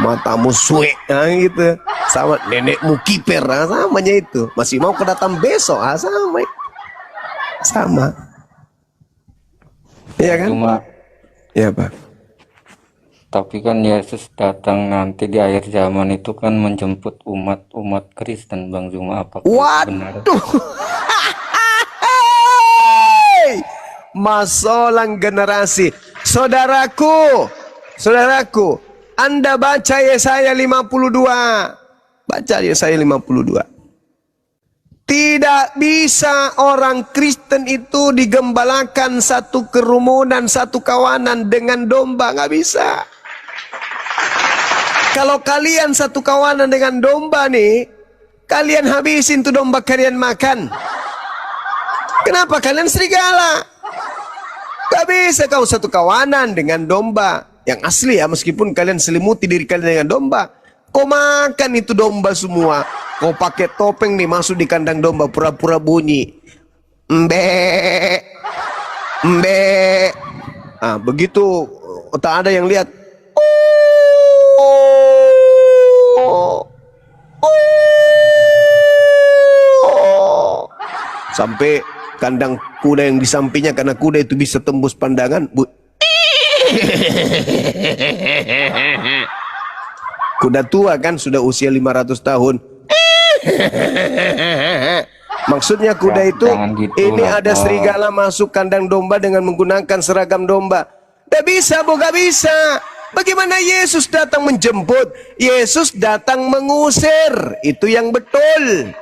Matamu suwe, nah gitu. Sama nenekmu kiper, nah, samanya itu. Masih mau kedatang besok, sama. Iya kan? Cuma, ya Pak. tapi kan Yesus datang nanti di akhir zaman itu kan menjemput umat Kristen, Bang Zuma. Apakah benar? Waduh. Masalah generasi. Saudaraku, Anda baca Yesaya 52. Baca Yesaya 52. Tidak bisa orang Kristen itu digembalakan satu kerumunan, satu kawanan dengan domba. Nggak bisa. Kalau kalian satu kawanan dengan domba nih, kalian habisin tuh domba kalian makan. Kenapa kalian serigala? Gak bisa kau satu kawanan dengan domba yang asli ya, meskipun kalian selimuti diri kalian dengan domba. Kau makan itu domba semua. Kau pakai topeng nih masuk di kandang domba, pura-pura bunyi. Mbe. Ah, begitu tak ada yang lihat. Sampai kandang kuda yang di sampingnya, karena kuda itu bisa tembus pandangan. Kuda tua kan, sudah usia 500 tahun. Maksudnya kuda itu, gitu ini lah, ada serigala masuk kandang domba dengan menggunakan seragam domba. Gak bisa, gak bisa. Bagaimana Yesus datang menjemput? Yesus datang mengusir. Itu yang betul.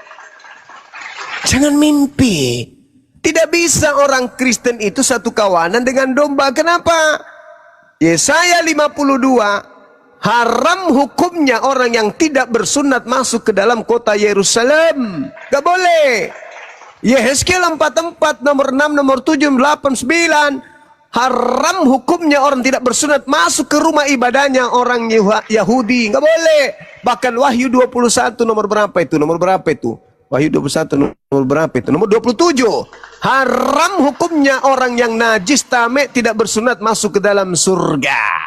Jangan mimpi. Tidak bisa orang Kristen itu satu kawanan dengan domba. Kenapa? Yesaya 52 haram hukumnya orang yang tidak bersunat masuk ke dalam kota Yerusalem. Gak boleh. Yehezkiel 44 nomor 6 nomor 7 8 9. Haram hukumnya orang tidak bersunat masuk ke rumah ibadahnya orang Yahudi. Gak boleh. Bahkan Wahyu 21 nomor berapa itu? Nomor berapa itu? Wahyu 21 nomor berapa itu? Nomor 27. Haram hukumnya orang yang najis tamek tidak bersunat masuk ke dalam surga.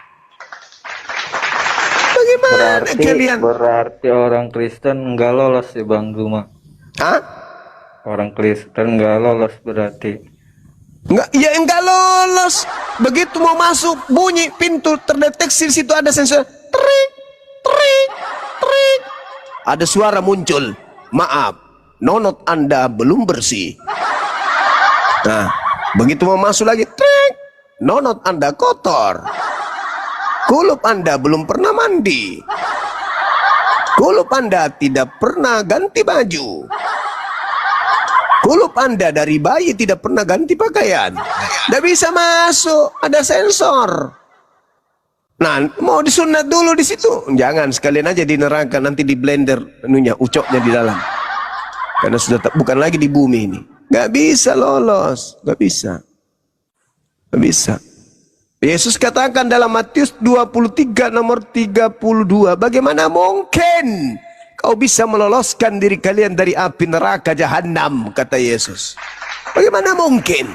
Bagaimana kalian? Berarti orang Kristen nggak lolos ya Bang Zuma. Hah? Orang Kristen nggak lolos berarti. Enggak lolos. Begitu mau masuk, bunyi pintu terdeteksi di situ ada sensor. Trik, trik, trik. Ada suara muncul. Maaf, nonot Anda belum bersih. Nah, begitu mau masuk lagi, trik. Nonot Anda kotor. Kulup Anda belum pernah mandi. Kulup Anda tidak pernah ganti baju. Kulup Anda dari bayi tidak pernah ganti pakaian. Tidak bisa masuk, ada sensor. Nah, mau disunat dulu di situ. Jangan, sekalian aja di neraka, nanti di blender ucoknya di dalam. Karena sudah bukan lagi di bumi ini. Gak bisa lolos, gak bisa. Gak bisa. Yesus katakan dalam Matius 23 nomor 32, bagaimana mungkin kau bisa meloloskan diri kalian dari api neraka jahanam, kata Yesus. Bagaimana mungkin?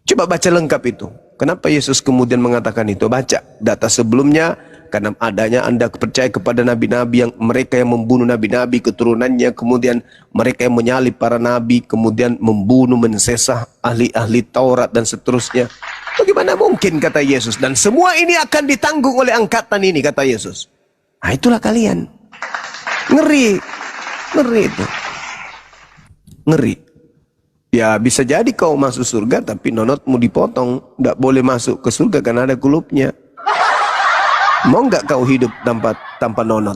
Coba baca lengkap itu. Kenapa Yesus kemudian mengatakan itu? Baca data sebelumnya. Karena adanya Anda percaya kepada nabi-nabi yang mereka yang membunuh nabi-nabi keturunannya, kemudian mereka yang menyalib para nabi, kemudian membunuh, mensesah ahli-ahli Taurat dan seterusnya. Bagaimana mungkin, kata Yesus, dan semua ini akan ditanggung oleh angkatan ini, kata Yesus. Nah, itulah kalian. Ngeri. Ngeri itu. Ngeri. Ya bisa jadi kau masuk surga tapi nonotmu dipotong. Tidak boleh masuk ke surga karena ada kulupnya. Mau nggak kau hidup tanpa nonot?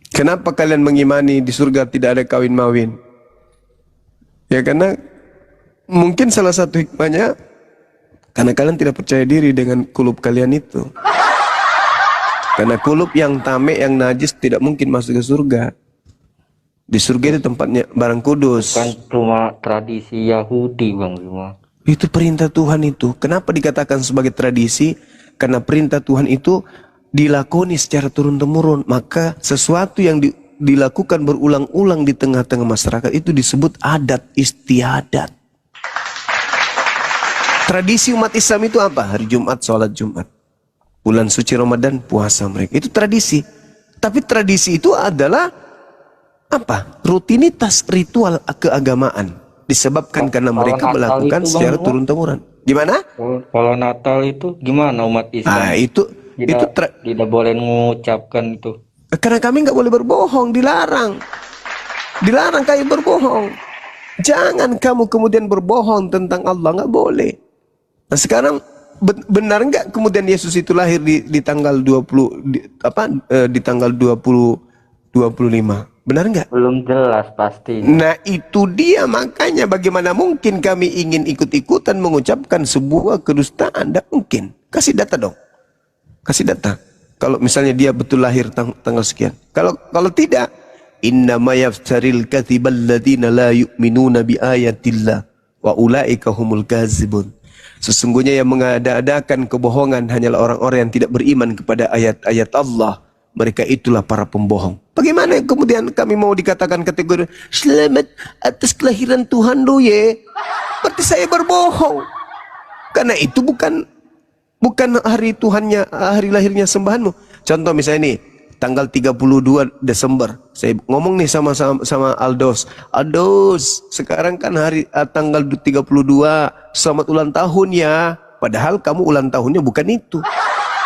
Kenapa kalian mengimani di surga tidak ada kawin-mawin? Ya karena mungkin salah satu hikmahnya karena kalian tidak percaya diri dengan kulub kalian itu. Karena kulub yang tamek, yang najis tidak mungkin masuk ke surga. Di surga itu tempatnya barang kudus. Bukan cuma tradisi Yahudi, Bang Zuma. Itu perintah Tuhan itu. Kenapa dikatakan sebagai tradisi? Karena perintah Tuhan itu dilakoni secara turun-temurun. Maka sesuatu yang dilakukan berulang-ulang di tengah-tengah masyarakat itu disebut adat istiadat. Tradisi umat Islam itu apa? Hari Jumat, sholat Jumat. Bulan suci Ramadan, puasa mereka. Itu tradisi. Tapi tradisi itu adalah apa? Rutinitas ritual keagamaan. Disebabkan karena mereka melakukan secara turun-temurun. Gimana? Kalau Natal itu gimana umat Islam? Nah, itu tidak boleh mengucapkan itu. Karena kami nggak boleh berbohong, dilarang. Dilarang kamu berbohong. Jangan kamu kemudian berbohong tentang Allah, nggak boleh. Nah, sekarang benar nggak kemudian Yesus itu lahir di tanggal 20 di tanggal 25? Benar nggak? Belum jelas pasti. Nah itu dia, makanya bagaimana mungkin kami ingin ikut-ikutan mengucapkan sebuah kedustaan? Tidak mungkin. Kasih data dong. Kasih data. Kalau misalnya dia betul lahir tanggal sekian. Kalau tidak, innama yaftaril katsibal ladzina la yu'minuna bi ayatillah wa ulaika humul kadzibun. Sesungguhnya yang mengada-adakan kebohongan hanyalah orang-orang yang tidak beriman kepada ayat-ayat Allah. Mereka itulah para pembohong. Bagaimana kemudian kami mau dikatakan kategori selamat atas kelahiran Tuhan lo ye? Berarti saya berbohong. Karena itu bukan hari Tuhannya, hari lahirnya sembahanmu. Contoh misalnya nih, tanggal 32 Desember. Saya ngomong nih sama Aldos. Aldos, sekarang kan hari tanggal 32. Selamat ulang tahun ya. Padahal kamu ulang tahunnya bukan itu.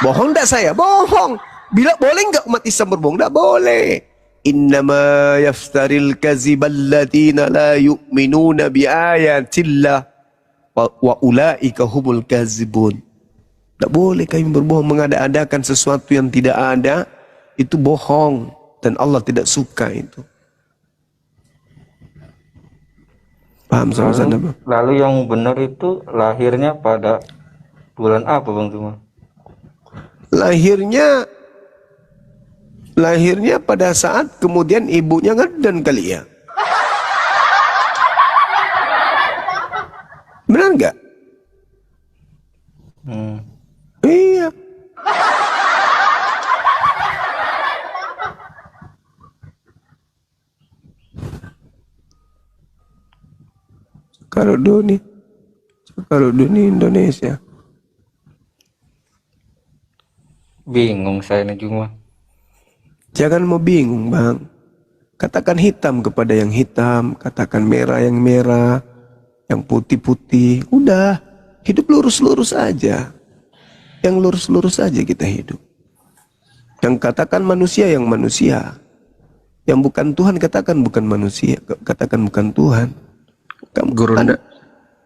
Bohong enggak saya? Bohong. Bila boleh enggak umat Islam berbohong? Enggak boleh. Innama yaftaril kazibal ladina la yu'minuna bi ayatillah wa ulaika humul kazibun. Enggak boleh kami berbohong, mengada-adakan sesuatu yang tidak ada, itu bohong dan Allah tidak suka itu. Paham sama-sama? Lalu yang benar itu lahirnya pada Bulan apa Bang Tuma? Lahirnya pada saat kemudian ibunya ngeden kali ya. Benar nggak? Iya. Kalau dunia Indonesia. Bingung saya ini cuma. Jangan mau bingung, Bang. Katakan hitam kepada yang hitam, katakan merah yang merah, yang putih-putih. Udah, hidup lurus-lurus aja. Yang lurus-lurus aja kita hidup. Yang katakan manusia yang manusia. Yang bukan Tuhan katakan bukan manusia, katakan bukan Tuhan. Gurunda.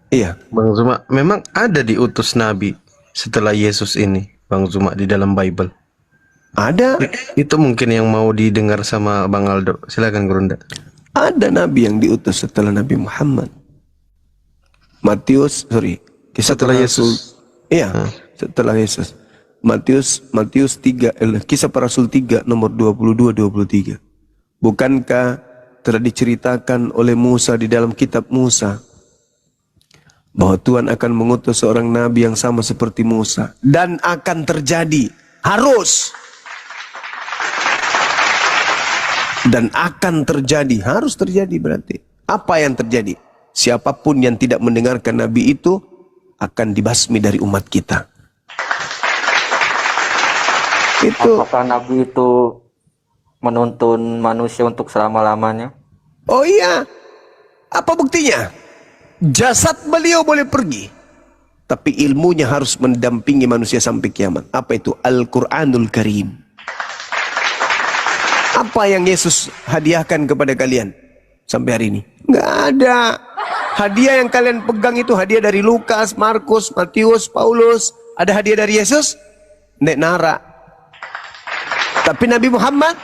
Iya. Bang Zuma, memang ada diutus Nabi setelah Yesus ini, Bang Zuma, di dalam Bible. Ada. Itu mungkin yang mau didengar sama Bang Aldo. Silakan Gurunda. Ada Nabi yang diutus setelah Nabi Muhammad. Kisah Setelah Yesus. Iya, setelah Yesus. Matius 3, Kisah Para Rasul 3 nomor 22-23. Bukankah telah diceritakan oleh Musa di dalam kitab Musa bahwa Tuhan akan mengutus seorang nabi yang sama seperti Musa, dan akan terjadi, harus terjadi berarti apa yang terjadi? Siapapun yang tidak mendengarkan nabi itu akan dibasmi dari umat kita. Itu. Apakah nabi itu menuntun manusia untuk selama-lamanya? Oh iya. Apa buktinya? Jasad beliau boleh pergi, tapi ilmunya harus mendampingi manusia sampai kiamat. Apa itu? Al-Quranul Karim. Apa yang Yesus hadiahkan kepada kalian sampai hari ini? Nggak ada. Hadiah yang kalian pegang itu hadiah dari Lukas, Markus, Matius, Paulus. Ada hadiah dari Yesus? Nek nara. Tapi Nabi Muhammad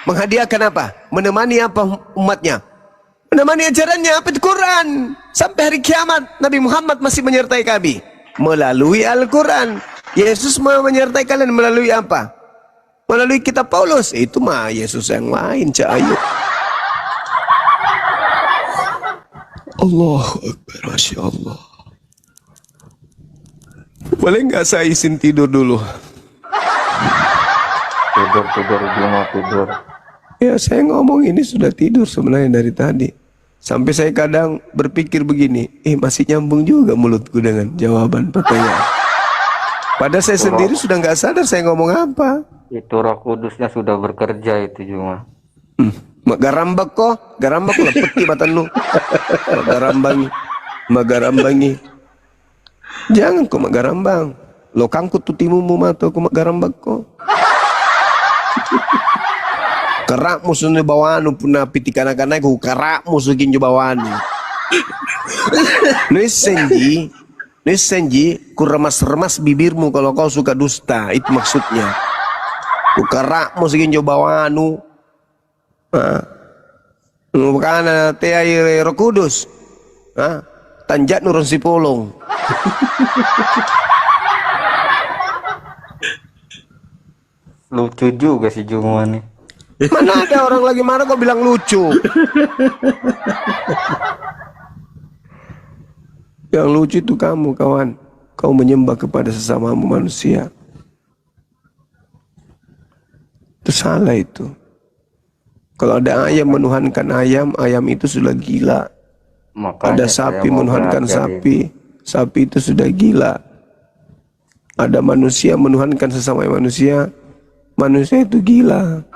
menghadiahkan apa? Menemani apa umatnya? Menemani ajarannya, apa itu? Quran. Sampai hari kiamat Nabi Muhammad masih menyertai kami melalui Al-Quran. Yesus menyertai kalian melalui apa? Melalui kitab Paulus. Itu mah Yesus yang lain, Cak Ayu. Allahu Akbar, Masya Allah. Boleh nggak saya izin tidur dulu? Tidur. Ya, saya ngomong ini sudah tidur sebenarnya dari tadi. Sampai saya kadang berpikir begini, masih nyambung juga mulutku dengan jawaban pertanyaan. Padahal saya sendiri sudah nggak sadar saya ngomong apa. Itu Roh Kudusnya sudah bekerja itu cuma. Magarambak ko lah peti batan lu. Magarambangi. Jangan ko magarambang. Lokangku tutimu mato ko magarambak ko. Kerak musuh ni bawaan puna piti kanak-kanak ko kerak musuh kin bawaan. Nuis senji ku remas-remas bibirmu kalau kau suka dusta, itu maksudnya. Ku kerak musuh kin bawaan. Bukan teh air Roh Kudus. Tanjak nurun si polong. Lucu juga si Juma nih. Mana ada orang lagi marah kok bilang lucu? Yang lucu itu kamu, kawan. Kau menyembah kepada sesamamu manusia. Itu salah itu. Kalau ada ayam menuhankan ayam, ayam itu sudah gila. Makanya ada sapi menuhankan sapi, sapi itu sudah gila. Ada manusia menuhankan sesama manusia, manusia itu gila.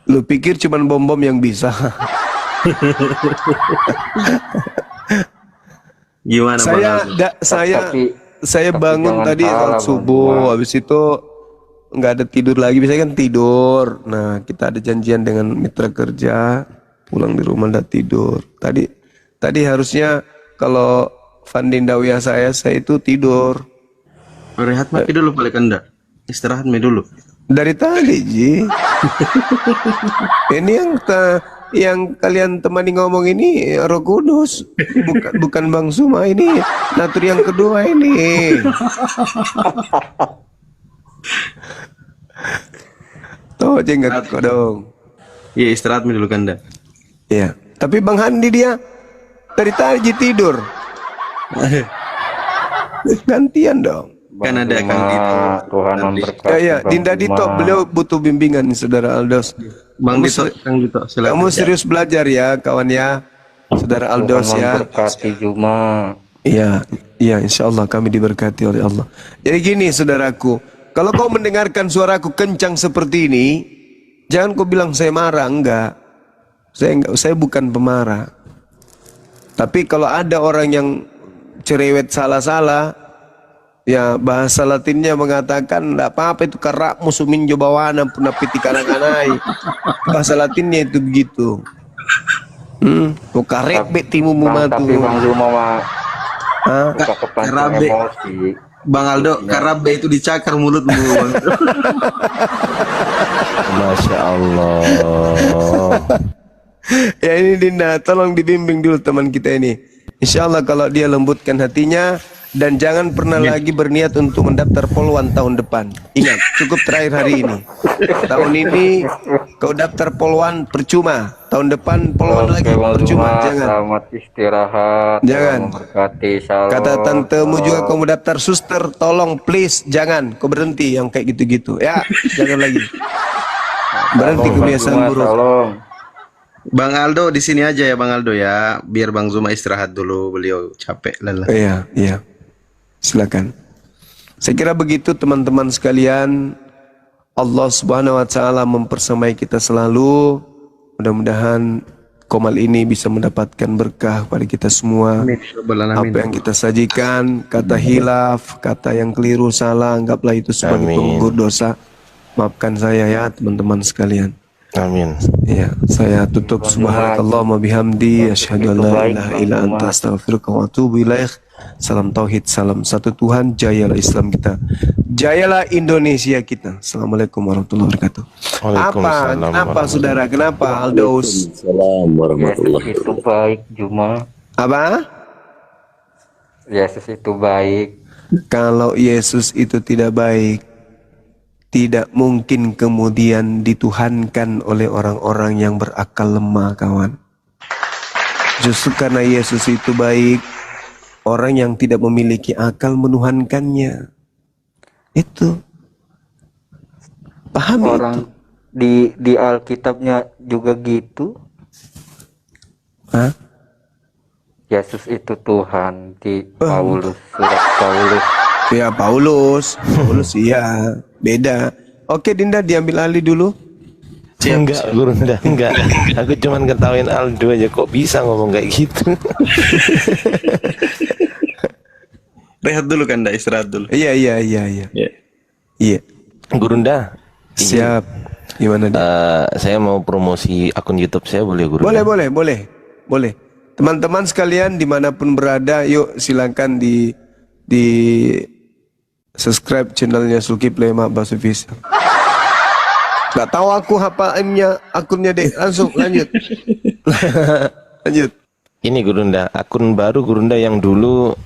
Lu pikir cuman bom-bom yang bisa? Gimana saya bangun tadi salat subuh, habis itu nggak ada tidur lagi. Biasanya kan tidur. Nah, kita ada janjian dengan mitra kerja, pulang di rumah udah tidur. Tadi harusnya kalau Fandin Dawiyah saya itu tidur. Rehat mati dulu balik Anda. Istirahat dulu. Dari tadi, Ji. Ini yang kalian temani ngomong ini Roh Kudus, bukan Bang Suma ini. Natur yang kedua ini. Tuh jenggot kok dong. Iya, istirahat dulu Anda. Iya. Tapi Bang Handi dia dari tadi tidur. Gantian dong. Kan ada Kang Dito. Tuhan memberkati. Ya, Bang Dinda Juma. Dito, beliau butuh bimbingan Saudara Aldos. Bang Dito, Kang Dito, silakan. Kamu serius belajar ya, kawan ya, Saudara Aldos Tuhan ya. memberkati Juma. Iya, iya, insya Allah kami diberkati oleh Allah. Jadi gini, saudaraku, kalau kau mendengarkan suaraku kencang seperti ini, jangan kau bilang saya marah, enggak. Saya bukan pemarah. Tapi kalau ada orang yang cerewet salah-salah, ya bahasa Latinnya mengatakan enggak apa-apa itu karak musumin jobawana puna piti kanan-kanai. Bahasa Latinnya itu begitu. Kau karek betimu mumatu. Tapi Bang Juma mah suka kepancing Karabe. emosi. Bang Aldo, karabe itu dicakar mulutmu. Bang. Masya Allah. Ya ini Dinda, tolong dibimbing dulu teman kita ini. Insya Allah kalau dia lembutkan hatinya, dan jangan pernah lagi berniat untuk mendaftar Polwan tahun depan. Ingat, cukup terakhir hari ini. Tahun ini kau daftar Polwan percuma. Tahun depan Polwan lagi Bang percuma. Juma, Jangan. selamat istirahat. Jangan. Tuhan memberkati. Shalom. Kata tantemu juga kau mau daftar suster, tolong please jangan. Kau berhenti yang kayak gitu-gitu. Ya, jangan lagi. Berhenti kebiasaan Juma, buruk. shalom. Bang Aldo di sini aja ya Bang Aldo ya, biar Bang Zuma istirahat dulu, beliau capek lelah. Iya, iya. Silakan. Saya kira begitu teman-teman sekalian. Allah Subhanahu wa taala mempersamai kita selalu. Mudah-mudahan Komal ini bisa mendapatkan berkah pada kita semua. Apa yang kita sajikan, kata hilaf, kata yang keliru, salah, anggaplah itu sebagai penggugur dosa. Maafkan saya ya teman-teman sekalian. Amin. Ya, saya tutup subhanallah wa bihamdi asyhadu an la ilaha illa anta astaghfiruka wa atubu ilaik. Salam tauhid, salam satu Tuhan, jayalah Islam kita. Jayalah Indonesia kita. Assalamualaikum warahmatullahi wabarakatuh. Kenapa saudara? Kenapa Aldos? Yesus itu baik, Juma. Apa? Yesus itu baik. Kalau Yesus itu tidak baik, tidak mungkin kemudian dituhankan oleh orang-orang yang berakal lemah, kawan. Justru karena Yesus itu baik, orang yang tidak memiliki akal menuhankannya. Itu. Paham Orang itu? di Alkitabnya juga gitu. Hah? Yesus itu Tuhan di Paulus, surat Paulus. Ya Paulus iya, beda. Oke Dinda, diambil alih dulu. Enggak, Guru, enggak. Aku cuman ketawain Aldo aja, kok bisa ngomong kayak gitu. Rehat dulu kan, istirahat dulu. Iya. Iya. Gurunda, Siap. Gimana dia? saya mau promosi akun YouTube saya, boleh Gurunda? Boleh. Teman-teman sekalian dimanapun berada, yuk silakan di subscribe channelnya Zulkifli Ma'bas Official. Gak tahu aku akunnya deh. Langsung lanjut. Lanjut. Ini Gurunda, akun baru Gurunda yang dulu